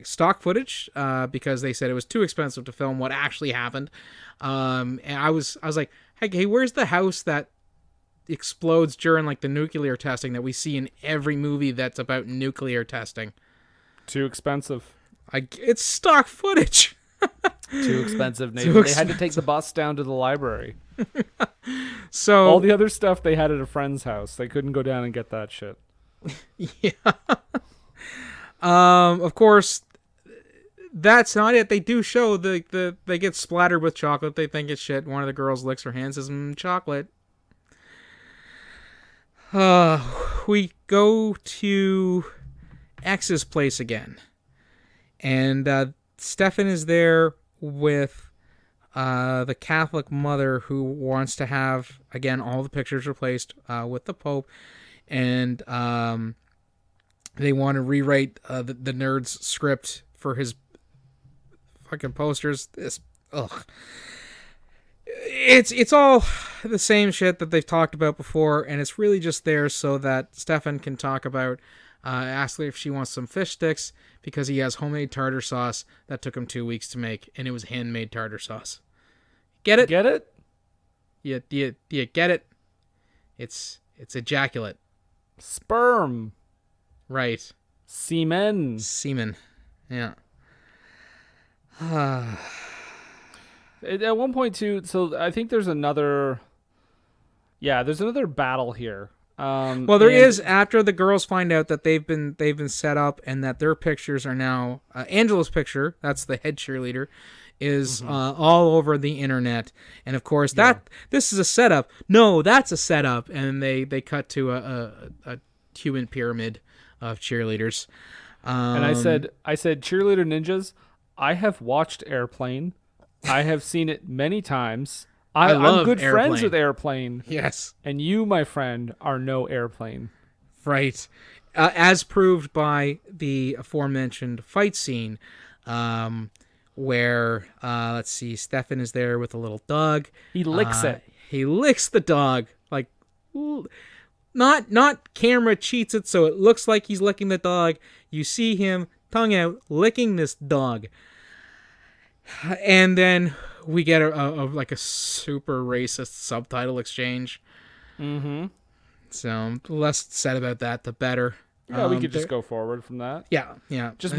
stock footage because they said it was too expensive to film what actually happened. And I was like, hey, where's the house that explodes during like the nuclear testing that we see in every movie that's about nuclear testing? Too expensive. It's stock footage. Too expensive, Nathan. They had to take the bus down to the library. So all the other stuff they had at a friend's house. They couldn't go down and get that shit. Yeah. Of course, that's not it. They do show they get splattered with chocolate. They think it's shit. One of the girls licks her hands, says, chocolate. We go to X's place again. And Stefan is there with the Catholic mother who wants to have, again, all the pictures replaced with the Pope. And they want to rewrite the nerd's script for his fucking posters. It's all the same shit that they've talked about before, and it's really just there so that Stefan can talk about, ask her if she wants some fish sticks, because he has homemade tartar sauce that took him 2 weeks to make, and it was handmade tartar sauce. Get it? Get it? Yeah, do you get it? It's ejaculate. Sperm. Right. Semen. Yeah. At one point too, so I think there's another battle here. Well, there is, after the girls find out that they've been set up and that their pictures are now Angela's picture, that's the head cheerleader, is all over the internet. And of course this is a setup. No, that's a setup. And they cut to a human pyramid of cheerleaders. And I said, Cheerleader Ninjas, I have watched Airplane. I have seen it many times. I'm good friends with Airplane. Yes. And you, my friend, are no Airplane. Right. As proved by the aforementioned fight scene, where, let's see, Stefan is there with a little dog. He licks it. He licks the dog. Like, not camera cheats it so it looks like he's licking the dog. You see him, tongue out, licking this dog. And then we get a super racist subtitle exchange. Mm-hmm. So the less said about that, the better. Yeah, we could just go forward from that. Yeah. Just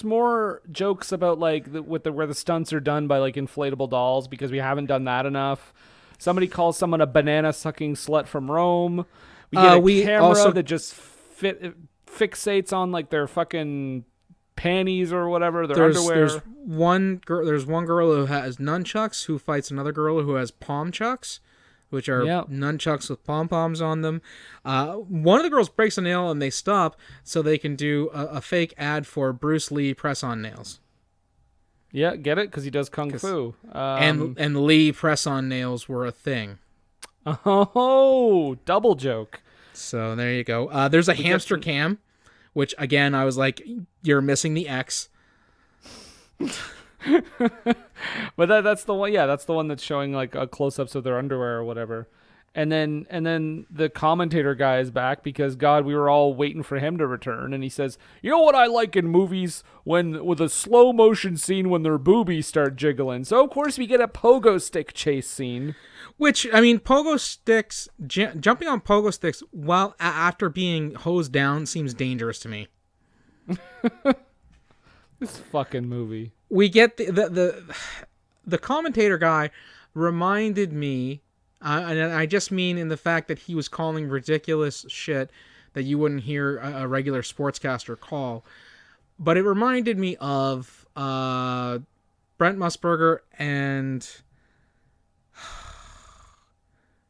more jokes about like where the stunts are done by like inflatable dolls, because we haven't done that enough. Somebody calls someone a banana sucking slut from Rome. We get a camera that just fixates on like their fucking panties or whatever, their underwear. There's one girl who has nunchucks who fights another girl who has palm chucks, which are nunchucks with pom-poms on them. One of the girls breaks a nail and they stop so they can do a fake ad for Bruce Lee press-on nails. Yeah, get it? Because he does kung fu. And Lee press-on nails were a thing. Oh, double joke. So there you go. There's a hamster cam, which again I was like, you're missing the X. But that's the one. Yeah, that's the one that's showing like close-ups of their underwear or whatever. And then the commentator guy is back because God, we were all waiting for him to return, and he says, "You know what I like in movies with a slow motion scene when their boobies start jiggling. So of course we get a pogo stick chase scene." Which, I mean, pogo sticks, jumping on pogo sticks while after being hosed down seems dangerous to me. This fucking movie. We get the commentator guy reminded me, and I just mean in the fact that he was calling ridiculous shit that you wouldn't hear a regular sportscaster call, but it reminded me of Brent Musburger and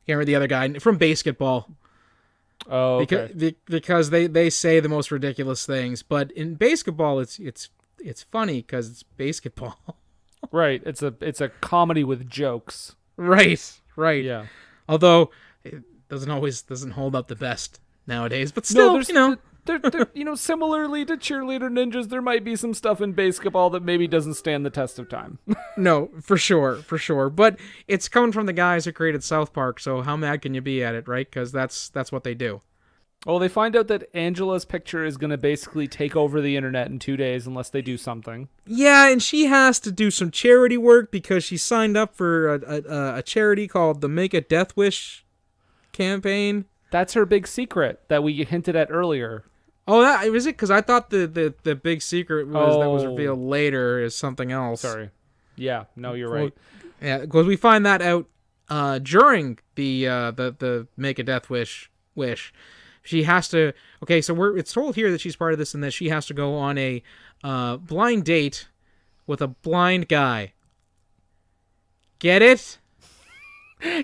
can't remember the other guy from Basketball. Oh, okay. Because they say the most ridiculous things, but in Basketball it's funny because it's basketball. Right. It's a comedy with jokes. Right. Yeah. Although it doesn't hold up the best nowadays, but still, similarly to Cheerleader Ninjas, there might be some stuff in basketball that maybe doesn't stand the test of time. No, for sure. But it's coming from the guys who created South Park, so how mad can you be at it, right? Because that's what they do. Well, they find out that Angela's picture is going to basically take over the internet in 2 days unless they do something. Yeah, and she has to do some charity work because she signed up for a charity called the Make a Death Wish campaign. That's her big secret that we hinted at earlier. Oh, that was it? Because I thought the big secret was that was revealed later is something else. Sorry. Yeah, no, you're right. Yeah, because we find that out during the make a death wish. She has to. Okay, so it's told here that she's part of this and that she has to go on a blind date with a blind guy. Get it?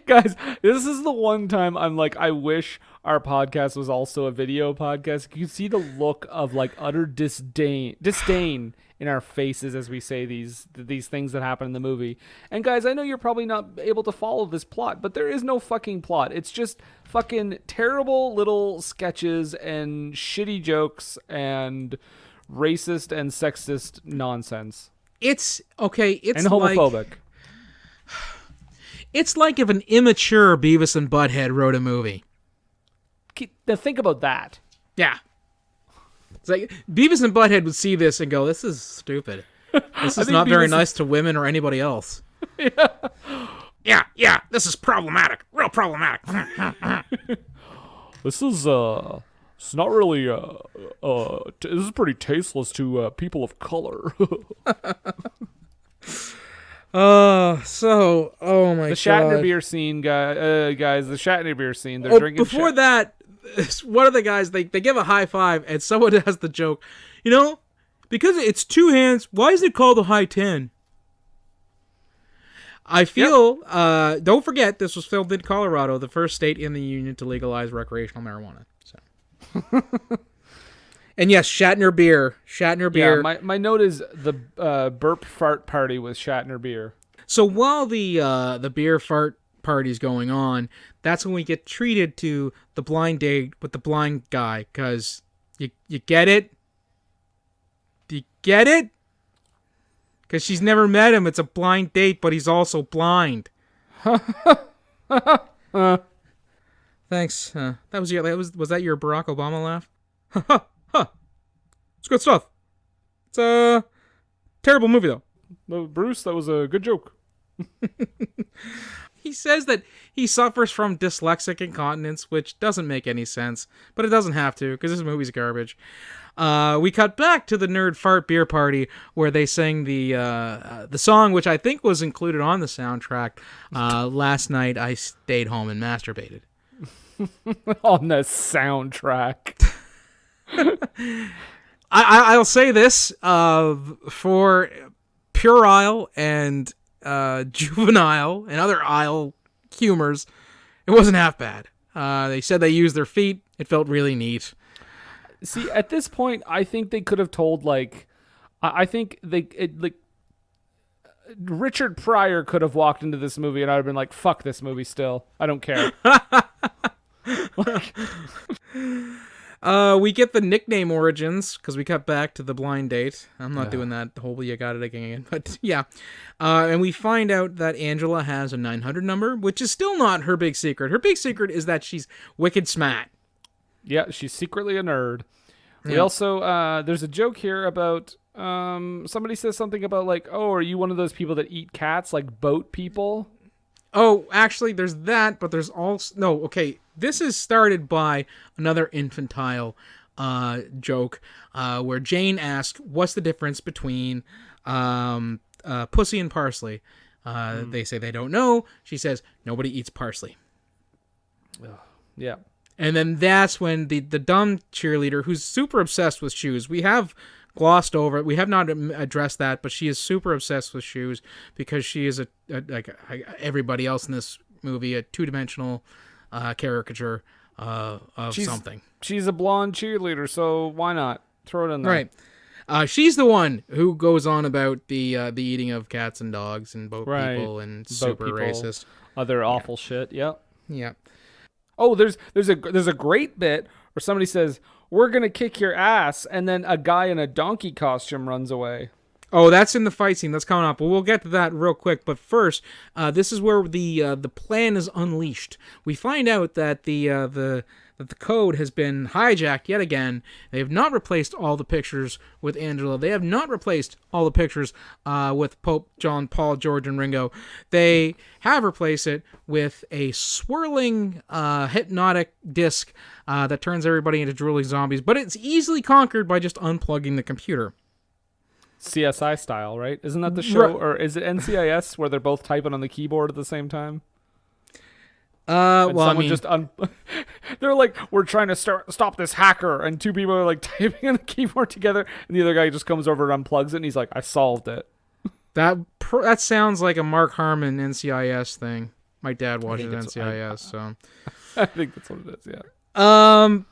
Guys, this is the one time I'm like, I wish our podcast was also a video podcast. You can see the look of like utter disdain in our faces as we say these things that happen in the movie. And guys, I know you're probably not able to follow this plot, but there is no fucking plot. It's just fucking terrible little sketches and shitty jokes and racist and sexist nonsense. It's okay. It's and homophobic. Like, it's like if an immature Beavis and Butthead wrote a movie. Now think about that. Yeah. It's like Beavis and Butthead would see this and go, "This is stupid. This is not very nice to women or anybody else." Yeah. This is problematic. Real problematic. This is it's not really this is pretty tasteless to people of color. Oh my god. The Shatner beer scene, guys. The Shatner beer scene. They're drinking. Before that, one of the guys they give a high five, and someone has the joke. Because it's two hands. Why is it called a high 10? I feel. Yep. Don't forget, this was filmed in Colorado, the first state in the union to legalize recreational marijuana. So. And yes, Shatner beer. Yeah, my note is the burp fart party with Shatner beer. So while the beer fart party's going on, that's when we get treated to the blind date with the blind guy. Because you get it? Do you get it? Because she's never met him. It's a blind date, but he's also blind. Thanks. Was that your Barack Obama laugh? It's good stuff. It's a terrible movie, though. No, Bruce, that was a good joke. He says that he suffers from dyslexic incontinence, which doesn't make any sense, but it doesn't have to, because this movie's garbage. We cut back to the nerd fart beer party, where they sang the song, which I think was included on the soundtrack. Last night, I stayed home and masturbated. On the soundtrack. I'll say this, for puerile and juvenile and other aisle humors, it wasn't half bad. They said they used their feet. It felt really neat. See, at this point, I think they could have told, Richard Pryor could have walked into this movie and I'd have been like, fuck this movie still. I don't care. We get the nickname origins because we cut back to the blind date. I'm not doing that whole you got it again, but yeah. And we find out that Angela has a 900 number, which is still not her big secret. Her big secret is that she's wicked smart. Yeah, she's secretly a nerd. We also, there's a joke here about, somebody says something about like, oh, are you one of those people that eat cats, like boat people? Oh, actually, there's that, but there's also... No, okay, this is started by another infantile joke where Jane asks, what's the difference between pussy and parsley? They say they don't know. She says, nobody eats parsley. Yeah. And then that's when the dumb cheerleader, who's super obsessed with shoes, we have glossed over it. We have not addressed that, but she is super obsessed with shoes because she is like everybody else in this movie, a two-dimensional caricature of something. She's a blonde cheerleader, so why not throw it in there? Right. She's the one who goes on about the eating of cats and dogs and boat people and super racist, other awful shit. Yep. Yeah. Oh, there's a great bit where somebody says, "We're gonna kick your ass," and then a guy in a donkey costume runs away. Oh, that's in the fight scene. That's coming up. But we'll get to that real quick. But first, this is where the plan is unleashed. We find out that the that the code has been hijacked yet again. They have not replaced all the pictures with Angela. They have not replaced all the pictures with Pope, John, Paul, George, and Ringo. They have replaced it with a swirling hypnotic disc that turns everybody into drooling zombies, but it's easily conquered by just unplugging the computer. CSI style, right? Isn't that the show? Or is it NCIS where they're both typing on the keyboard at the same time? They're like, we're trying to stop this hacker, and two people are like typing on the keyboard together, and the other guy just comes over and unplugs it, and he's like, I solved it. That sounds like a Mark Harmon NCIS thing. My dad watches NCIS, so I think that's what it is. Yeah.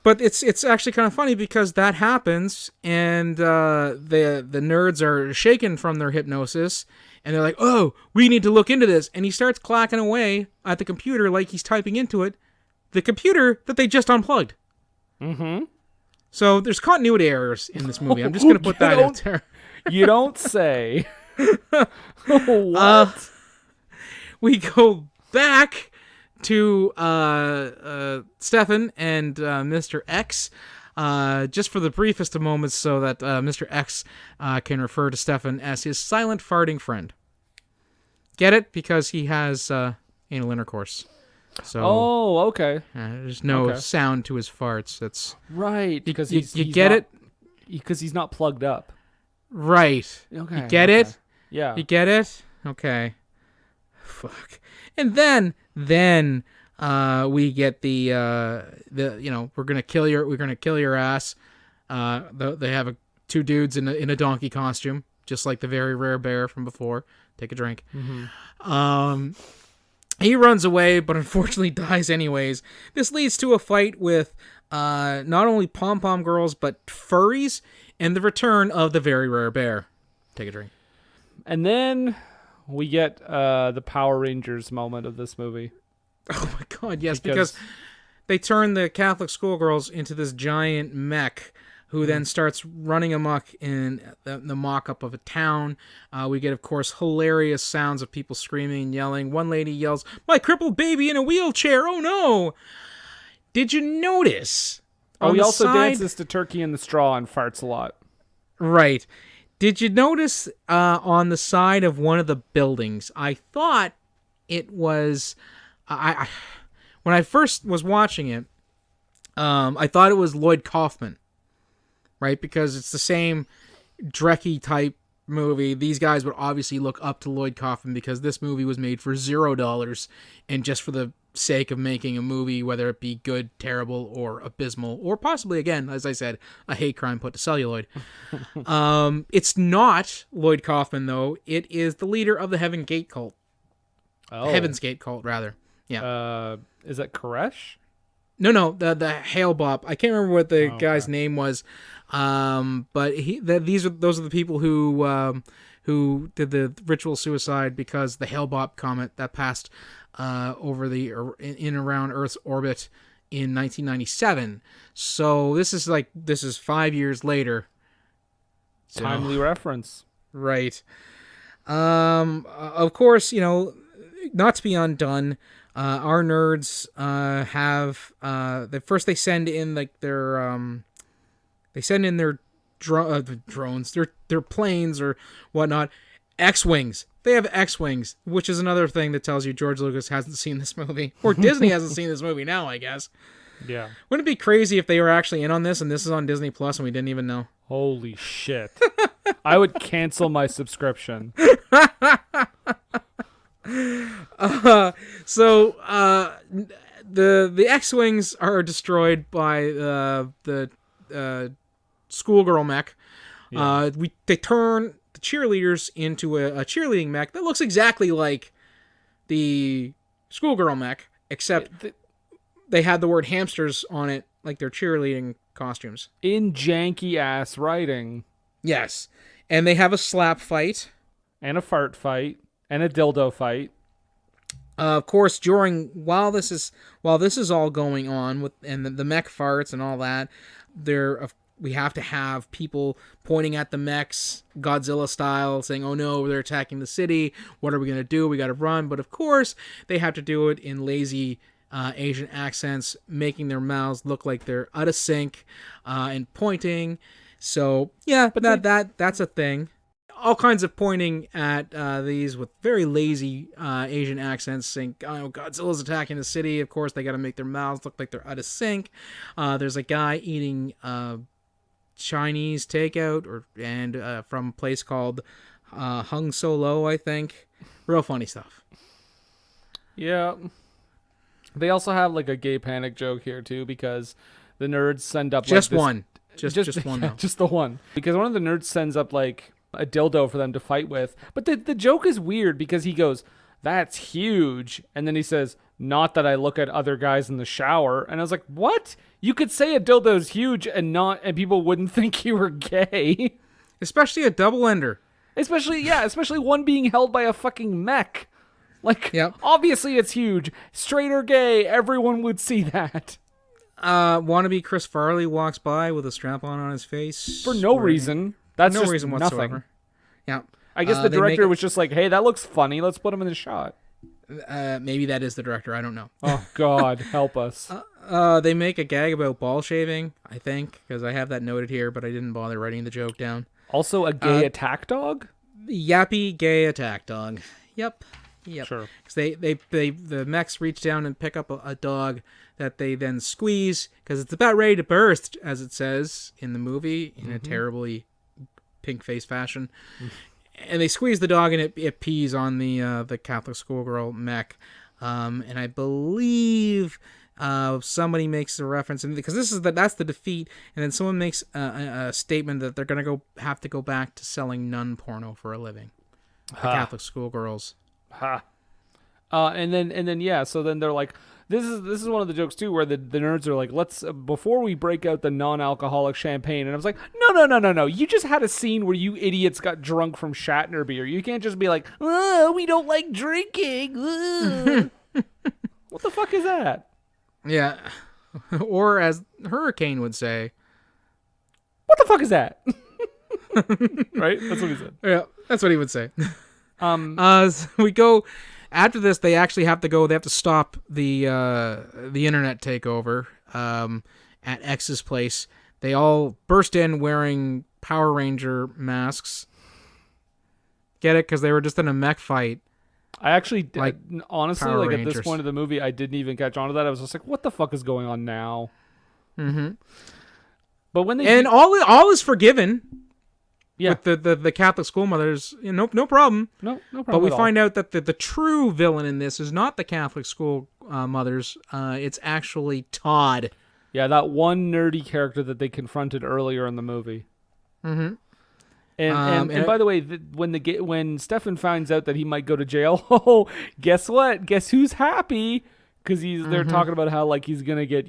But it's actually kind of funny because that happens, and the nerds are shaken from their hypnosis, and they're like, "Oh, we need to look into this." And he starts clacking away at the computer like he's typing into it, the computer that they just unplugged. Mm-hmm. So there's continuity errors in this movie. I'm just gonna put that out there. You don't say. What? We go back to Stefan and Mr. X, just for the briefest of moments, so that Mr. X can refer to Stefan as his silent farting friend. Get it? Because he has anal intercourse. So, okay. There's no sound to his farts. That's right. Because you get it? Because he's not plugged up. Right. Okay. You get it? Yeah. You get it? Okay. Fuck. And then we get the we're gonna kill your ass. They have two dudes in a donkey costume, just like the very rare bear from before. Take a drink. Mm-hmm. He runs away, but unfortunately dies anyways. This leads to a fight with not only pom-pom girls but furries, and the return of the very rare bear. Take a drink. And then we get the Power Rangers moment of this movie. Oh my god, yes, because they turn the Catholic schoolgirls into this giant mech who then starts running amok in the mock-up of a town. We get, of course, hilarious sounds of people screaming and yelling. One lady yells, "My crippled baby in a wheelchair, oh no!" Did you notice? He also dances to Turkey in the Straw and farts a lot. Right. Did you notice on the side of one of the buildings, I thought it was... when I first was watching it, I thought it was Lloyd Kaufman, right? Because it's the same Dreckie type movie. These guys would obviously look up to Lloyd Kaufman because this movie was made for $0, and just for the sake of making a movie, whether it be good, terrible, or abysmal, or possibly, again, as I said, a hate crime put to celluloid. It's not Lloyd Kaufman, though. It is the leader of the Heaven's Gate cult. Heaven's Gate cult, rather. Yeah. Is that Koresh? No, the Hale Bop. I can't remember what the guy's name was, but those are the people who did the ritual suicide because the Hale Bop comet that passed over in around Earth's orbit in 1997. So this is 5 years later. Timely reference, right? Of course, not to be undone. Our nerds have first they send in their drones, their planes or whatnot, X-wings. They have X-wings, which is another thing that tells you George Lucas hasn't seen this movie, or Disney hasn't seen this movie now, I guess. Yeah. Wouldn't it be crazy if they were actually in on this and this is on Disney Plus and we didn't even know? Holy shit! I would cancel my subscription. So the X-wings are destroyed by the schoolgirl mech. Yeah. They turn the cheerleaders into a cheerleading mech that looks exactly like the schoolgirl mech, except they had the word hamsters on it, like their cheerleading costumes. In janky ass writing. Yes, and they have a slap fight and a fart fight. And a dildo fight. Of course, while this is all going on and the mech farts and all that, we have to have people pointing at the mechs, Godzilla style, saying, "Oh no, they're attacking the city. What are we gonna do? We gotta run." But of course, they have to do it in lazy Asian accents, making their mouths look like they're out of sync, and pointing. So yeah, but that's a thing. All kinds of pointing at these with very lazy Asian accents, saying, "Oh, Godzilla's attacking the city." Of course, they got to make their mouths look like they're out of sync. There's a guy eating Chinese takeout and from a place called Hung Solo, I think. Real funny stuff. Yeah. They also have like a gay panic joke here too, because the nerds send up just like, one, just one, yeah, though. just the one, because one of the nerds sends up like a dildo for them to fight with. But the joke is weird because he goes, "That's huge," and then he says, "Not that I look at other guys in the shower." And I was like, "What? You could say a dildo's huge and people wouldn't think you were gay." Especially a double ender. Especially one being held by a fucking mech. Like, Yep. Obviously it's huge. Straight or gay, everyone would see that. Wannabe Chris Farley walks by with a strap-on on his face. For no reason. That's no just reason nothing. whatsoever. Yeah. I guess the director was just like, "Hey, that looks funny. Let's put him in the shot." Maybe that is the director. I don't know. Oh, God, help us. They make a gag about ball shaving, I think, because I have that noted here, but I didn't bother writing the joke down. Also, a gay attack dog? Yappy gay attack dog. Yep. Sure. Because the mechs reach down and pick up a dog that they then squeeze because it's about ready to burst, as it says in the movie, in a terribly pink-faced fashion. And they squeeze the dog, and it pees on the Catholic schoolgirl mech. And I believe somebody makes a reference, because that's the defeat, and then someone makes a statement that they're gonna have to go back to selling nun porno for a living. The Catholic schoolgirls. Ha. And then yeah, so then they're like, this is one of the jokes too, where the nerds are like, let's before we break out the non-alcoholic champagne, and I was like, no, you just had a scene where you idiots got drunk from Shatner beer. You can't just be like, "Oh, we don't like drinking." What the fuck is that? Yeah. Or as Hurricane would say, What the fuck is that? Right? That's what he said. yeah, that's what he would say. So we go after this. They actually have to go. They have to stop the internet takeover at X's place. They all burst in wearing Power Ranger masks. Get it? Because they were just in a mech fight. I actually, Like honestly, Power at this Rangers. point of the movie, I didn't even catch on to that. I was just like, what the fuck is going on now? Mm-hmm. But when they And all is forgiven. Yeah. With the Catholic school mothers, no problem. no problem. But we at all. find out that the true villain in this is not the Catholic school mothers. It's actually Todd. Yeah, that one nerdy character that they confronted earlier in the movie. Mm-hmm. And by the way, when Stefan finds out that he might go to jail, oh, guess what? Guess who's happy? Because they're talking about how like he's gonna get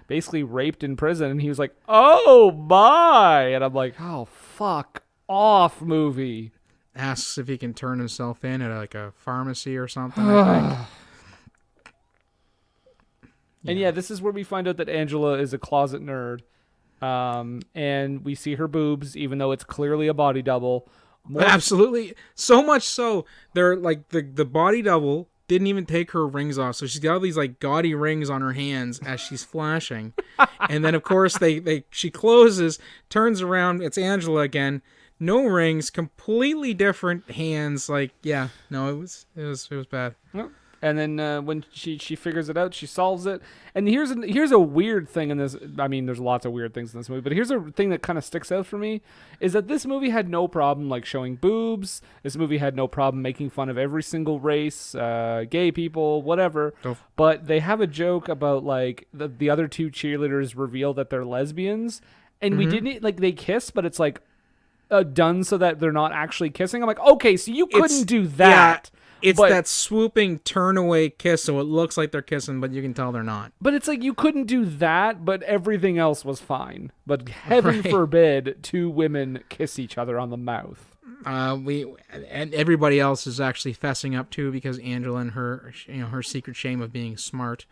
basically raped in prison, and he was like, "Oh my!" And I'm like, "Oh fuck off, movie." Asks if he can turn himself in at like a pharmacy or something. I think. And yeah, this is where we find out that Angela is a closet nerd. And we see her boobs, even though it's clearly a body double. Absolutely, so much so they're like the body double didn't even take her rings off, so she's got all these like gaudy rings on her hands as she's flashing. And then of course she closes, turns around, it's Angela again, no rings, completely different hands. Like, yeah, no, it was bad. And then when she figures it out, she solves it. And here's a weird thing in this. I mean, there's lots of weird things in this movie, but here's a thing that kind of sticks out for me, is that this movie had no problem like showing boobs. This movie had no problem making fun of every single race, gay people, whatever. Oh. But they have a joke about like the other two cheerleaders reveal that they're lesbians, and we didn't like they kiss, but it's like done so that they're not actually kissing. I'm like, okay, so you couldn't do that. Yeah. It's that swooping turn away kiss, so it looks like they're kissing, but you can tell they're not. But it's like you couldn't do that, but everything else was fine. But heaven forbid two women kiss each other on the mouth. And everybody else is actually fessing up too, because Angela and her secret shame of being smart.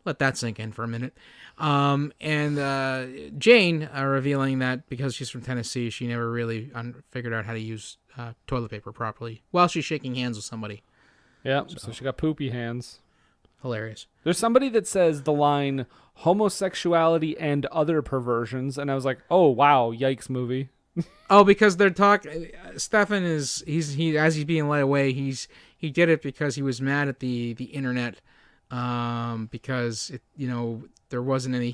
Let that sink in for a minute. And Jane revealing that because she's from Tennessee, she never really figured out how to use toilet paper properly while she's shaking hands with somebody. Yeah, so she got poopy hands. Hilarious. There's somebody that says the line homosexuality and other perversions, and I was like, oh wow, yikes movie. Oh, because they're talking. Stefan is as he's being led away. He did it because he was mad at the internet, because there wasn't any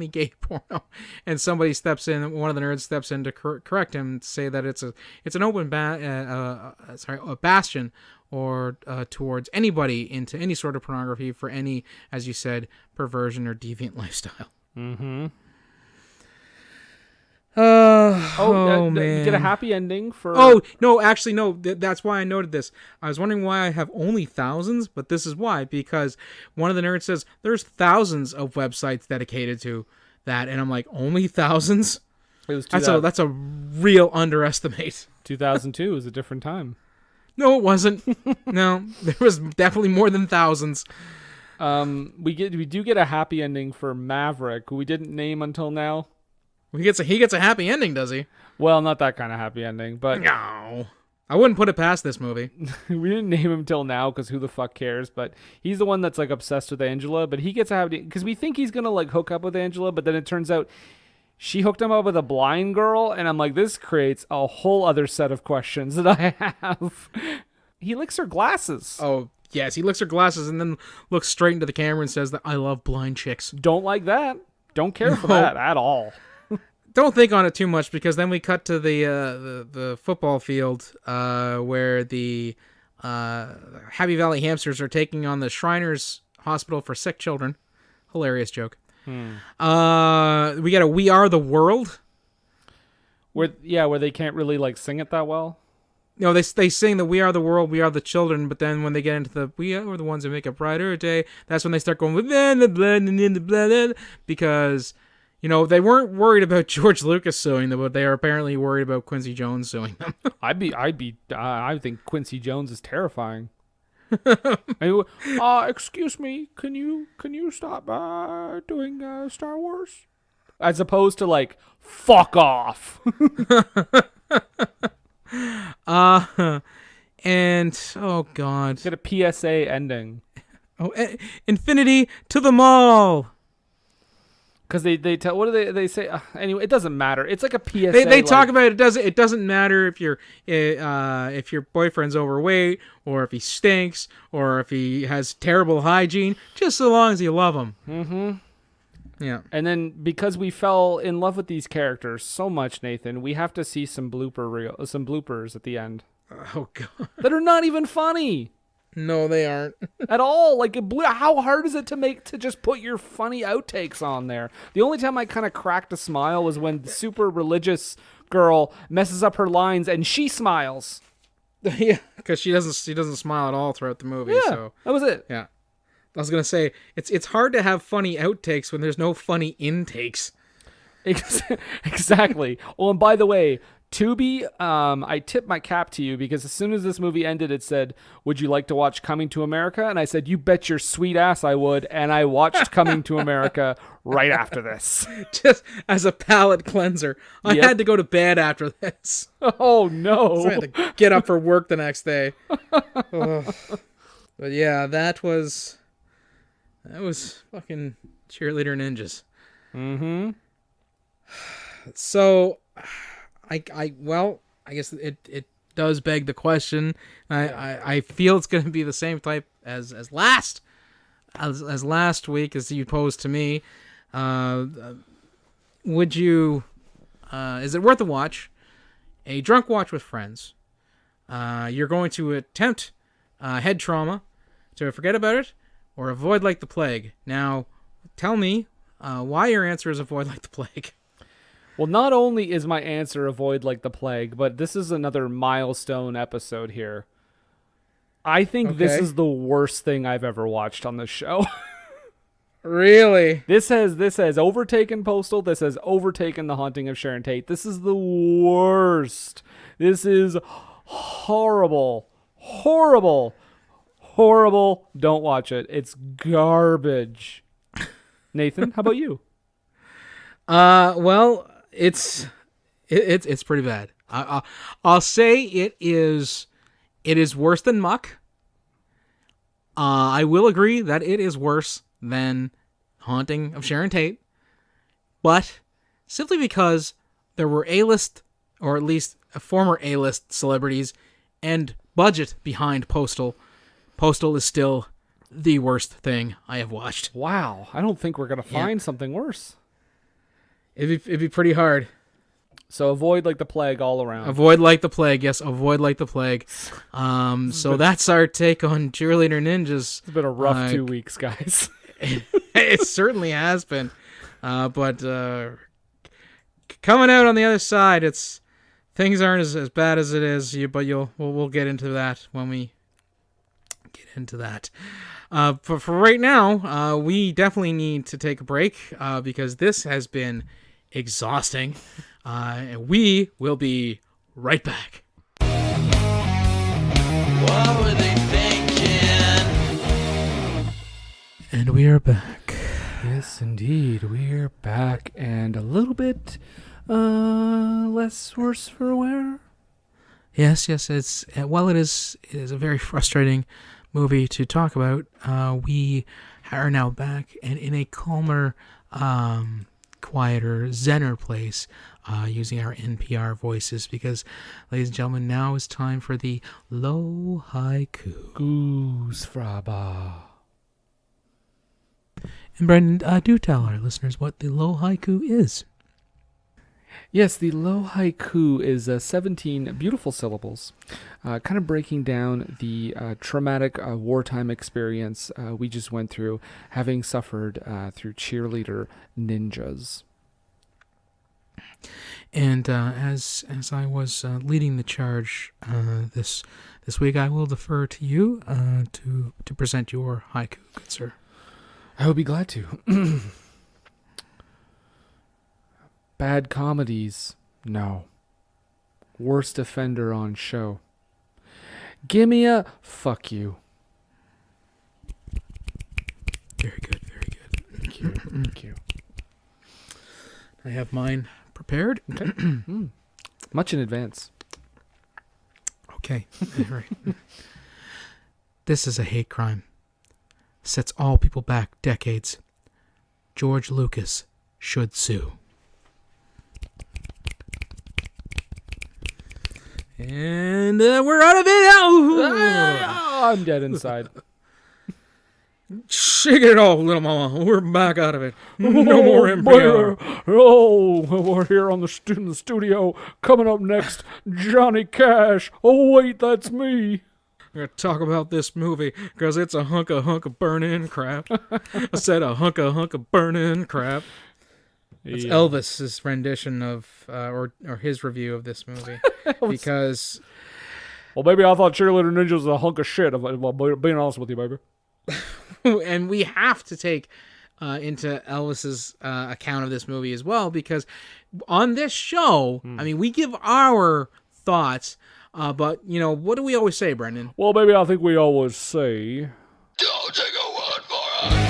gay porno, and somebody steps in. One of the nerds steps in to correct him, to say that it's an open a bastion or towards anybody into any sort of pornography for any, as you said, perversion or deviant lifestyle. Mm-hmm. Man. You get a happy ending for... Oh, no, actually, no. That's why I noted this. I was wondering why I have only thousands, but this is why. Because one of the nerds says there's thousands of websites dedicated to that, and I'm like, only thousands? It was that's a real underestimate. 2002 was a different time. No, it wasn't. No, there was definitely more than thousands. We do get a happy ending for Maverick, who we didn't name until now. He gets a happy ending, does he? Well, not that kind of happy ending, but... No. I wouldn't put it past this movie. We didn't name him till now because who the fuck cares, but he's the one that's like obsessed with Angela, but he gets a happy... Because we think he's going to like hook up with Angela, but then it turns out she hooked him up with a blind girl, and I'm like, this creates a whole other set of questions that I have. He licks her glasses. Oh, yes, he licks her glasses and then looks straight into the camera and says that I love blind chicks. Don't like that. Don't care for that at all. Don't think on it too much, because then we cut to the football field where the Happy Valley Hamsters are taking on the Shriners Hospital for Sick Children. Hilarious joke. We got a We Are the World. Where they can't really like sing it that well. No, they sing the We Are the World, We Are the Children, but then when they get into the We Are the Ones That Make a Brighter Day, that's when they start going with the blood and in the blood, because... they weren't worried about George Lucas suing them, but they are apparently worried about Quincy Jones suing them. I think Quincy Jones is terrifying. Excuse me, can you stop doing Star Wars? As opposed to like, fuck off. And oh god, Get a PSA ending. Oh, infinity to the mall. Because they tell, what do they say? Anyway, it doesn't matter. It's like a PSA. They talk about it doesn't matter if your boyfriend's overweight, or if he stinks, or if he has terrible hygiene, just so long as you love him. Mm-hmm. Yeah. And then because we fell in love with these characters so much, Nathan, we have to see some bloopers at the end. Oh god. That are not even funny. No, they aren't. At all. Like, how hard is it to just put your funny outtakes on there? The only time I kind of cracked a smile was when the super religious girl messes up her lines and she smiles. Yeah, because she doesn't smile at all throughout the movie. Yeah, so that was it. Yeah, I was gonna say it's hard to have funny outtakes when there's no funny intakes. Exactly. Oh, and by the way, Tubi, I tip my cap to you, because as soon as this movie ended, it said, would you like to watch Coming to America? And I said, you bet your sweet ass I would. And I watched Coming to America right after this. Just as a palate cleanser. I had to go to bed after this. Oh, no. So I had to get up for work the next day. But yeah, that was fucking Cheerleader Ninjas. Mm-hmm. So... I guess it does beg the question. I feel it's going to be the same type as last week, as you posed to me. Would you? Is it worth a watch? A drunk watch with friends. You're going to attempt head trauma to forget about it, or avoid like the plague. Now, tell me why your answer is avoid like the plague. Well, not only is my answer avoid like the plague, but this is another milestone episode here. I think this is the worst thing I've ever watched on this show. Really? This has overtaken Postal. This has overtaken The Haunting of Sharon Tate. This is the worst. This is horrible. Horrible. Horrible. Don't watch it. It's garbage. Nathan, how about you? Well, it's pretty bad. I'll say it is worse than Muck. I will agree that it is worse than Haunting of Sharon Tate, but simply because there were A-list, or at least former A-list celebrities, and budget behind Postal. Postal is still the worst thing I have watched. Wow, I don't think we're going to find something worse. It'd be pretty hard. So avoid like the plague all around. Avoid like the plague, yes, avoid like the plague. So that's our take on Cheerleader Ninjas. It's been a rough 2 weeks, guys. It certainly has been. But coming out on the other side, things aren't as bad as it is, but we'll get into that when we get into that. But for right now, we definitely need to take a break because this has been exhausting. And we will be right back. What were they thinking? And we are back. Yes, indeed, we're back, and a little bit less worse for wear. Yes. It's while it is a very frustrating movie to talk about. We are now back and in a calmer, quieter, zenner place, using our NPR voices because, ladies and gentlemen, now is time for the low haiku. Goose fraba. And Brendan, do tell our listeners what the low haiku is. Yes, the low haiku is 17 beautiful syllables, kind of breaking down the traumatic wartime experience we just went through, having suffered through Cheerleader Ninjas. And as I was leading the charge this week, I will defer to you to present your haiku, good sir. I would be glad to. Bad comedies, no. Worst offender on show. Gimme a fuck you. Very good, very good. Thank you. Thank you. I have mine prepared. Okay. Much in advance. Okay. All right. This is a hate crime. Sets all people back decades. George Lucas should sue. And we're out of it now. I'm dead inside. Shake it off, little mama. We're back out of it. No more NPR. We're here on in the studio. Coming up next, Johnny Cash. Oh, wait, that's me. We're going to talk about this movie because it's a hunk of burning crap. I said a hunk of burning crap. It's Elvis's rendition of, or his review of this movie. Because... Well, baby, I thought Cheerleader Ninjas was a hunk of shit, being honest with you, baby. And we have to take into Elvis's account of this movie as well, because on this show, I mean, we give our thoughts, but, you know, what do we always say, Brendan? Well, baby, I think we always say... Don't take a word for it.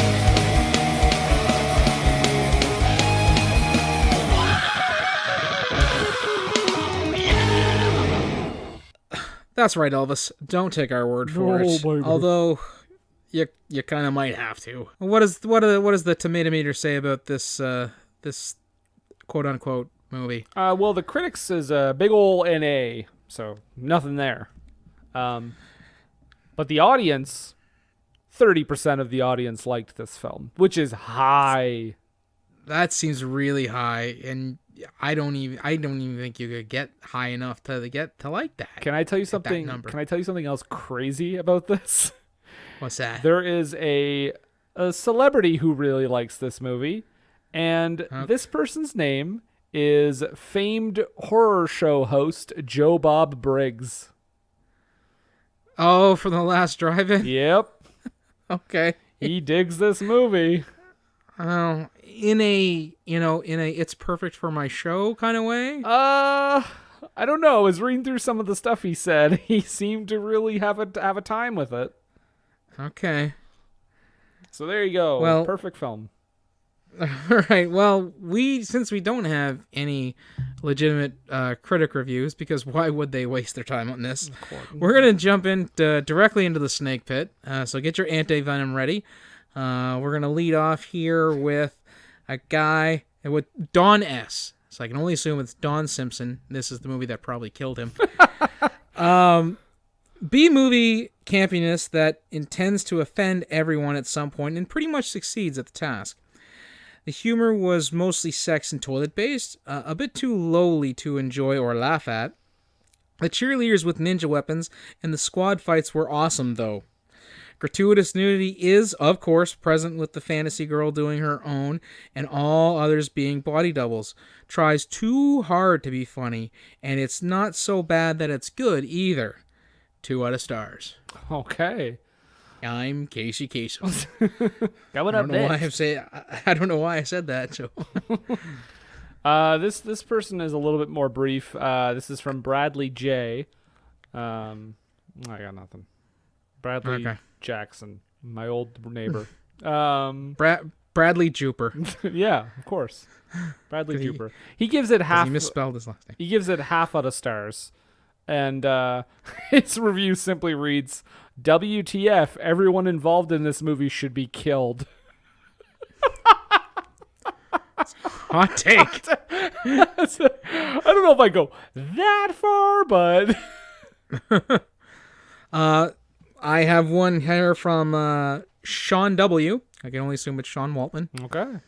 That's right, Elvis. Don't take our word for it. Baby. Although... You kind of might have to. What does the tomato meter say about this this quote unquote movie? Well, the critics is a big ol' NA, so nothing there. But the audience, 30% of the audience liked this film, which is high. That seems really high, and I don't even think you could get high enough to like that. Can I tell you something? Can I tell you something else crazy about this? What's that? There is a celebrity who really likes this movie, and this person's name is famed horror show host Joe Bob Briggs. Oh, from The Last Drive-In? Yep. Okay. He digs this movie. Oh, in a it's perfect for my show kind of way? I don't know. I was reading through some of the stuff he said. He seemed to really have a time with it. Okay. So there you go. Well, perfect film. All right. Well, since we don't have any legitimate critic reviews, because why would they waste their time on this? We're gonna jump in directly into the snake pit. So get your anti-venom ready. We're gonna lead off here with a guy with Don S. So I can only assume it's Don Simpson. This is the movie that probably killed him. B-movie campiness that intends to offend everyone at some point and pretty much succeeds at the task. The humor was mostly sex and toilet-based, a bit too lowly to enjoy or laugh at. The cheerleaders with ninja weapons and the squad fights were awesome, though. Gratuitous nudity is, of course, present with the fantasy girl doing her own and all others being body doubles. Tries too hard to be funny, and it's not so bad that it's good either. 2 out of stars. Okay. I'm Casey Kasem. Coming up next. I don't know why I said that. So. This person is a little bit more brief. This is from Bradley J. I got nothing. Bradley Jackson, my old neighbor. Bradley Juper. Yeah, of course. Bradley Juper. He gives it half. He misspelled his last name. He gives it half out of stars, and his review simply reads, WTF, everyone involved in this movie should be killed. Hot take. I don't know if I go that far, but... I have one here from Sean W. I can only assume it's Sean Waltman. Okay.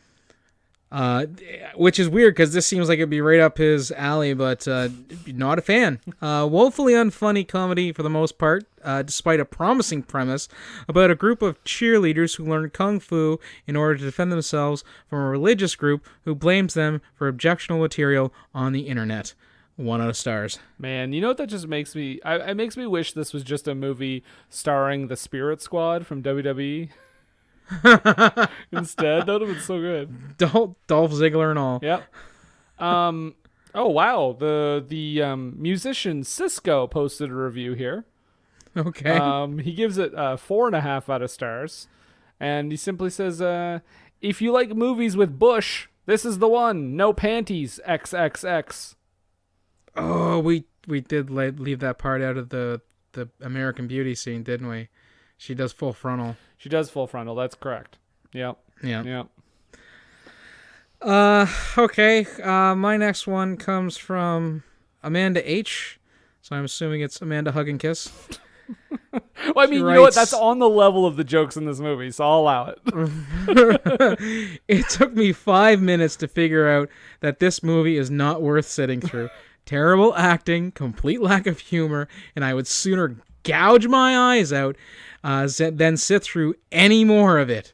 Which is weird because this seems like it'd be right up his alley, but not a fan. Woefully unfunny comedy for the most part, despite a promising premise about a group of cheerleaders who learn kung fu in order to defend themselves from a religious group who blames them for objectionable material on the internet. 1 out of stars. Man, you know what that just makes me... It makes me wish this was just a movie starring the Spirit Squad from WWE. Instead, that would have been so good. Dolph Ziggler and all. Yep. Oh wow, the musician Cisco posted a review here. Okay. He gives it 4.5 out of stars, and he simply says, "If you like movies with Bush, this is the one. No panties, XXX." Oh, we did leave that part out of the American Beauty scene, didn't we? She does full frontal. She does full frontal. That's correct. Yep. Yeah. Okay. My next one comes from Amanda H. So I'm assuming it's Amanda Hug and Kiss. Well, I mean, you know what? That's on the level of the jokes in this movie, so I'll allow it. It took me 5 minutes to figure out that this movie is not worth sitting through. Terrible acting, complete lack of humor, and I would sooner gouge my eyes out than sit through any more of it.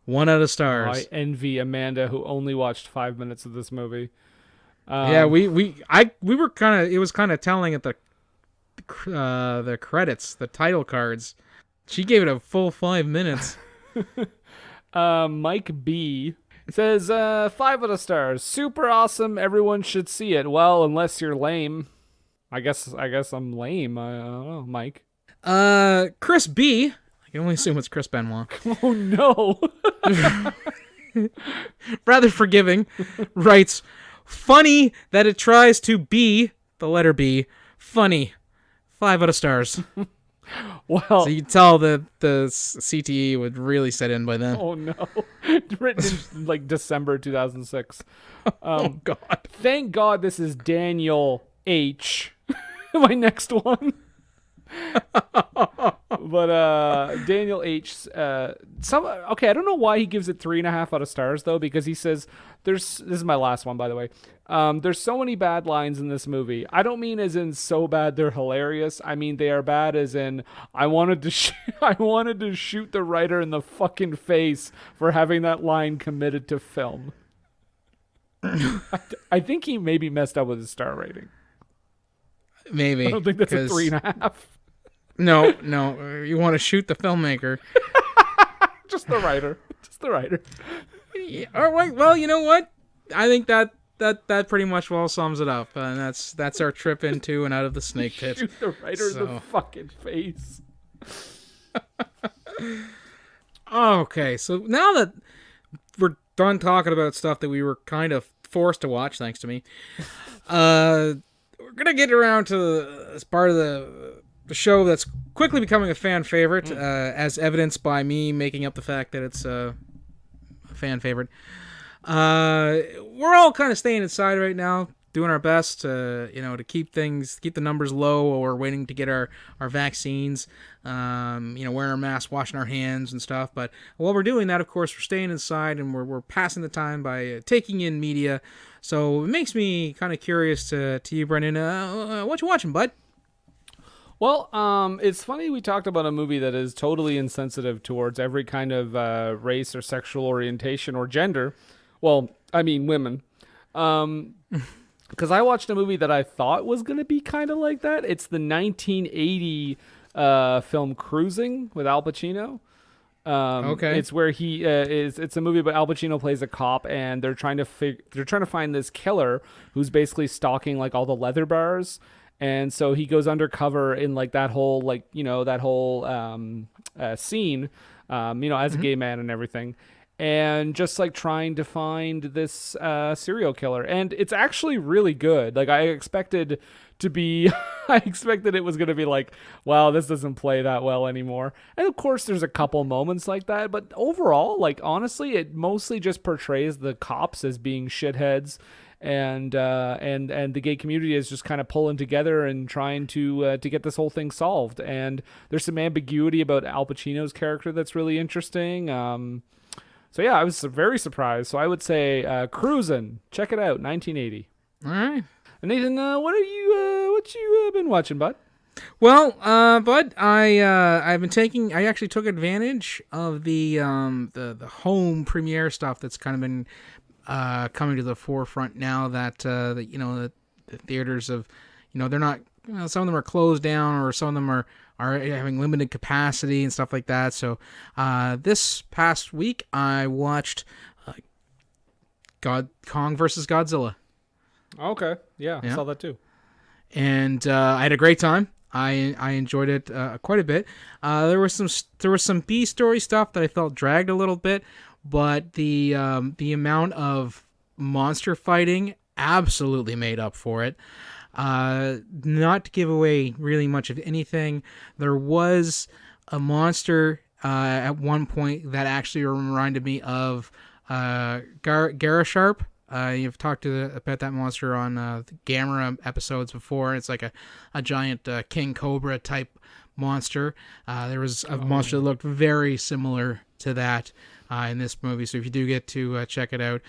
1 out of stars. I envy Amanda, who only watched 5 minutes of this movie. Yeah, we were kind of. It was kind of telling at the credits, the title cards. She gave it a full 5 minutes. Mike B says 5 out of stars. Super awesome. Everyone should see it. Well, unless you're lame. I guess I'm lame. I don't know, Mike. Chris B. I can only assume it's Chris Benoit. Oh no. Rather forgiving, writes, funny that it tries to be, the letter B, funny. 5 out of stars. Well, so you tell the CTE would really set in by then. Oh no. Written in like December 2006. Oh God. Thank God this is Daniel H. My next one. But Daniel H. Okay, I don't know why he gives it 3.5 out of stars though, because he says this is my last one, by the way. There's so many bad lines in this movie. I don't mean as in so bad they're hilarious. I mean they are bad as in I wanted to shoot the writer in the fucking face for having that line committed to film. I think he maybe messed up with his star rating. Maybe. I don't think that's a 3.5. No. You want to shoot the filmmaker. Just the writer. Yeah, all right. Well, you know what? I think that pretty much well sums it up. And that's our trip into and out of the snake pit. Shoot the writer in the fucking face. Okay, so now that we're done talking about stuff that we were kind of forced to watch, thanks to me. We're gonna get around to as part of the show that's quickly becoming a fan favorite, as evidenced by me making up the fact that it's a fan favorite. We're all kind of staying inside right now, doing our best to keep the numbers low, or waiting to get our vaccines, wearing our masks, washing our hands and stuff. But while we're doing that, of course, we're staying inside and we're passing the time by taking in media. So it makes me kind of curious to you, Brendan. What you watching, bud? Well, it's funny we talked about a movie that is totally insensitive towards every kind of race or sexual orientation or gender. Well, I mean women. Because I watched a movie that I thought was going to be kind of like that. It's the 1980 film Cruising with Al Pacino. Okay. It's where he it's a movie about Al Pacino plays a cop, and they're trying to find this killer who's basically stalking like all the leather bars. And so he goes undercover in like that whole scene, as a gay man and everything, and just like trying to find this serial killer. And it's actually really good. Like I expected it was going to be like, wow, this doesn't play that well anymore. And of course there's a couple moments like that, but overall, like honestly, it mostly just portrays the cops as being shitheads. And the gay community is just kind of pulling together and trying to get this whole thing solved. And there's some ambiguity about Al Pacino's character that's really interesting. So yeah, I was very surprised. So I would say Cruisin', check it out, 1980. All right. And Nathan, what you been watching, bud? Well, bud, I actually took advantage of the home premiere stuff that's kind of been coming to the forefront now that the theaters of, they're not, some of them are closed down, or some of them are having limited capacity and stuff like that. So this past week I watched Kong versus Godzilla. Okay, yeah, I saw that too. And I had a great time. I enjoyed it quite a bit. There was some B story stuff that I felt dragged a little bit, but the amount of monster fighting absolutely made up for it. Not to give away really much of anything, there was a monster at one point that actually reminded me of Garasharp. You've talked about that monster on the Gamera episodes before. It's like a giant King Cobra type monster. There was a monster that looked very similar to that in this movie. So if you do get to check it out,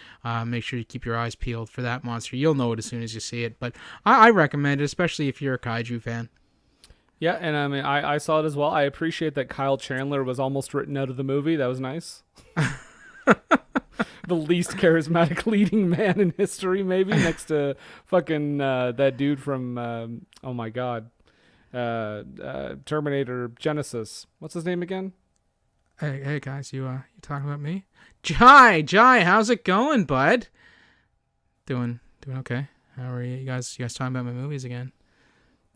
make sure you keep your eyes peeled for that monster. You'll know it as soon as you see it. But I recommend it, especially if you're a kaiju fan. Yeah, and I mean, I saw it as well. I appreciate that Kyle Chandler was almost written out of the movie. That was nice. The least charismatic leading man in history, maybe, next to fucking that dude from oh my god, Terminator Genesis. What's his name again? Hey guys, you talking about me? Jai, how's it going, bud? Doing okay. How are you guys? You guys talking about my movies again?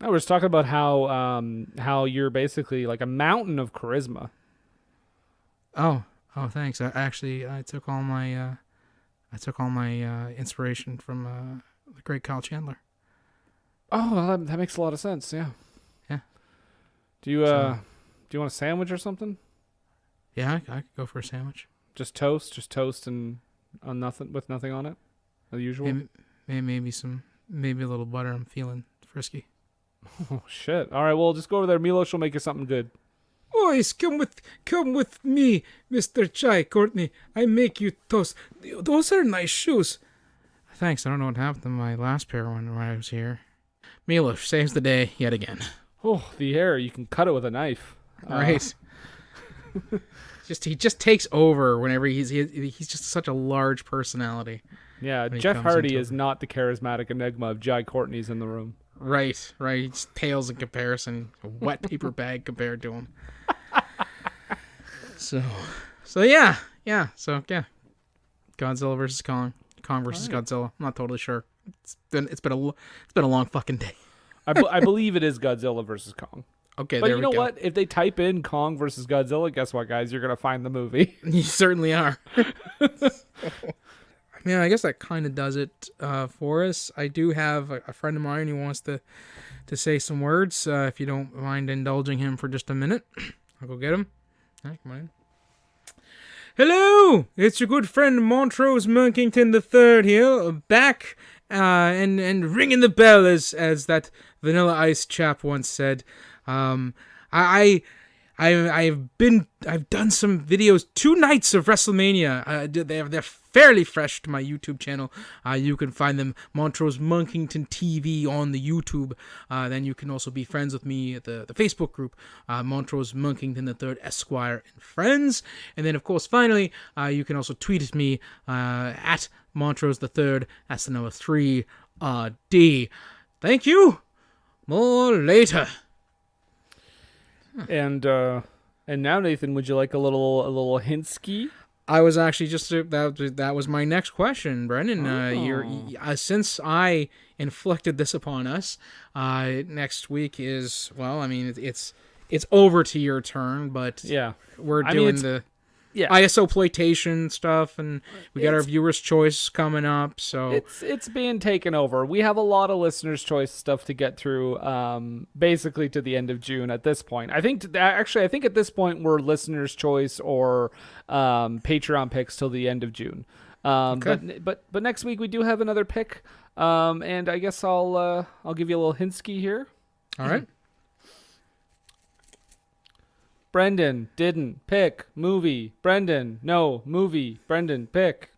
No, we're just talking about how you're basically like a mountain of charisma. Oh, thanks. I took all my inspiration from the great Kyle Chandler. Oh, well, that makes a lot of sense. Yeah. Yeah. Do you want a sandwich or something? Yeah, I could go for a sandwich. Just toast and on nothing with nothing on it, as usual. Maybe a little butter. I'm feeling frisky. Oh shit! All right, well, just go over there. Milos will make you something good. Boys, come with me, Mr. Chai Courtney. I make you toast. Those are nice shoes. Thanks. I don't know what happened to my last pair when I was here. Milos saves the day yet again. Oh, the hair. You can cut it with a knife. Right. He just takes over whenever he's just such a large personality. Yeah, Jeff Hardy is not the charismatic enigma of Jai Courtney's in the room. Right. He just pales in comparison. A wet paper bag compared to him. So yeah. Godzilla versus Kong. Kong versus Godzilla. I'm not totally sure. It's been a long fucking day. I believe it is Godzilla versus Kong. Okay, But there you we know go. what? If they type in Kong versus Godzilla, guess what, guys? You're gonna find the movie. You certainly are. I mean, I guess that kind of does it for us. I do have a friend of mine who wants to say some words. If you don't mind indulging him for just a minute, I'll go get him. All right, come on in. Hello, it's your good friend Montrose Monkington III here, back and ringing the bell, as that Vanilla Ice chap once said. I've done some videos, 2 nights of WrestleMania. They're fairly fresh to my YouTube channel. You can find them, Montrose Monkington TV on the YouTube. Then you can also be friends with me at the Facebook group, Montrose Monkington III Esquire and Friends. And then, of course, finally, you can also tweet at me at Montrose III, that's the number 3D. Thank you. More later. And now, Nathan, would you like a little hint ski? I was actually just that was my next question, Brendan. Since I inflicted this upon us, next week is, well, I mean, it's over to your turn, but Yeah, we're doing the ISO playtation stuff, and we got our viewers' choice coming up. So it's being taken over. We have a lot of listeners' choice stuff to get through, basically to the end of June. At this point, I think at this point we're listeners' choice or Patreon picks till the end of June. Okay. But next week we do have another pick, and I guess I'll give you a little hint-ski here. all right. Brendan didn't pick movie. Brendan, no movie. Brendan, pick.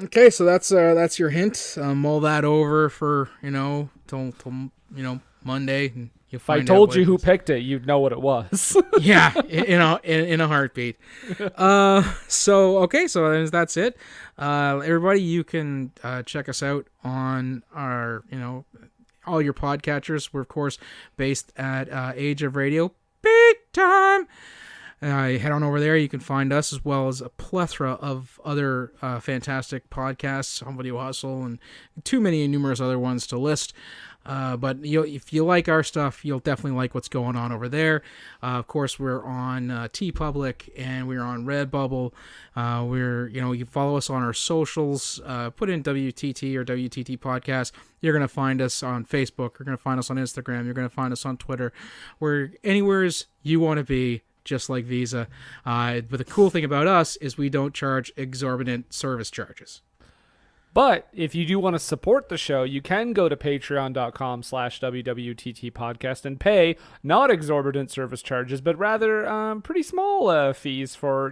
Okay, so that's your hint. Mull that over for till Monday, and you'll If I find told out you what who it is. picked it, you'd know what it was. Yeah, in a heartbeat. So that's it. Everybody, you can check us out on our all your podcatchers. We're of course based at Age of Radio. Big time. Head on over there. You can find us as well as a plethora of other fantastic podcasts on Video Hustle and too many and numerous other ones to list. But if you like our stuff, you'll definitely like what's going on over there. Of course, we're on TeePublic and we're on Redbubble. You can follow us on our socials. Put in WTT or WTT Podcast. You're going to find us on Facebook. You're going to find us on Instagram. You're going to find us on Twitter. We're anywheres you want to be, just like Visa. But the cool thing about us is we don't charge exorbitant service charges. But if you do want to support the show, you can go to patreon.com/WWTT podcast and pay not exorbitant service charges, but rather pretty small fees for,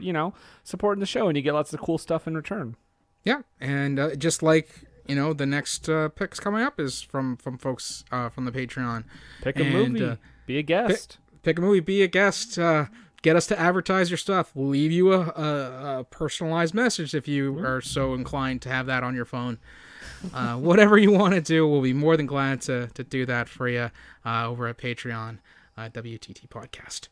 supporting the show, and you get lots of cool stuff in return. Yeah, and just like, the next picks coming up is from folks from the Patreon. Pick a movie, be a guest. Pick a movie, be a guest. Get us to advertise your stuff. We'll leave you a personalized message if you are so inclined to have that on your phone. Whatever you want to do, we'll be more than glad to do that for you over at Patreon, WTT Podcast.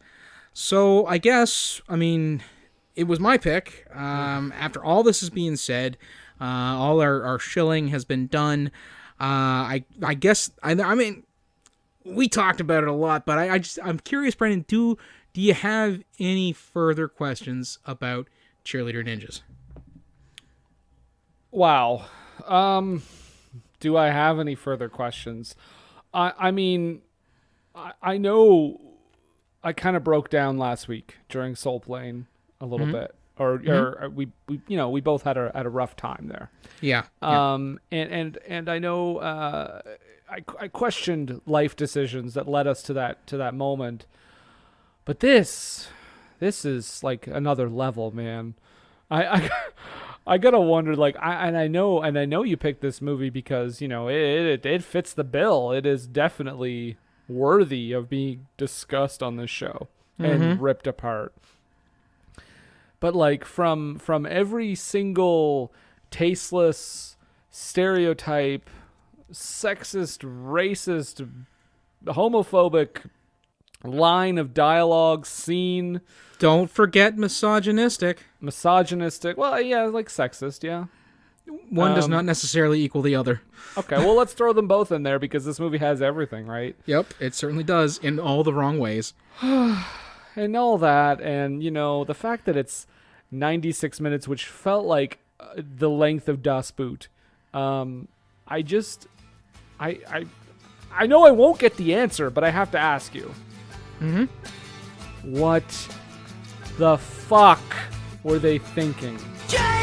So I guess, it was my pick. After all this is being said, all our shilling has been done. I guess, we talked about it a lot, but I'm curious, Brendan, do you have any further questions about Cheerleader Ninjas? Wow. Do I have any further questions? I know I kind of broke down last week during Soul Plane a little bit, or we both had a rough time there. Yeah. And I know I questioned life decisions that led us to that moment. But this is like another level, man. I gotta wonder, I know you picked this movie because it fits the bill. It is definitely worthy of being discussed on this show and ripped apart. But from every single tasteless, stereotype, sexist, racist, homophobic line of dialogue, scene. Don't forget misogynistic. Well, yeah, sexist, yeah. One does not necessarily equal the other. Okay, well, let's throw them both in there because this movie has everything, right? Yep, it certainly does in all the wrong ways. And all that, and, the fact that it's 96 minutes, which felt like the length of Das Boot. I know I won't get the answer, but I have to ask you. Mm-hmm. What the fuck were they thinking? Yeah!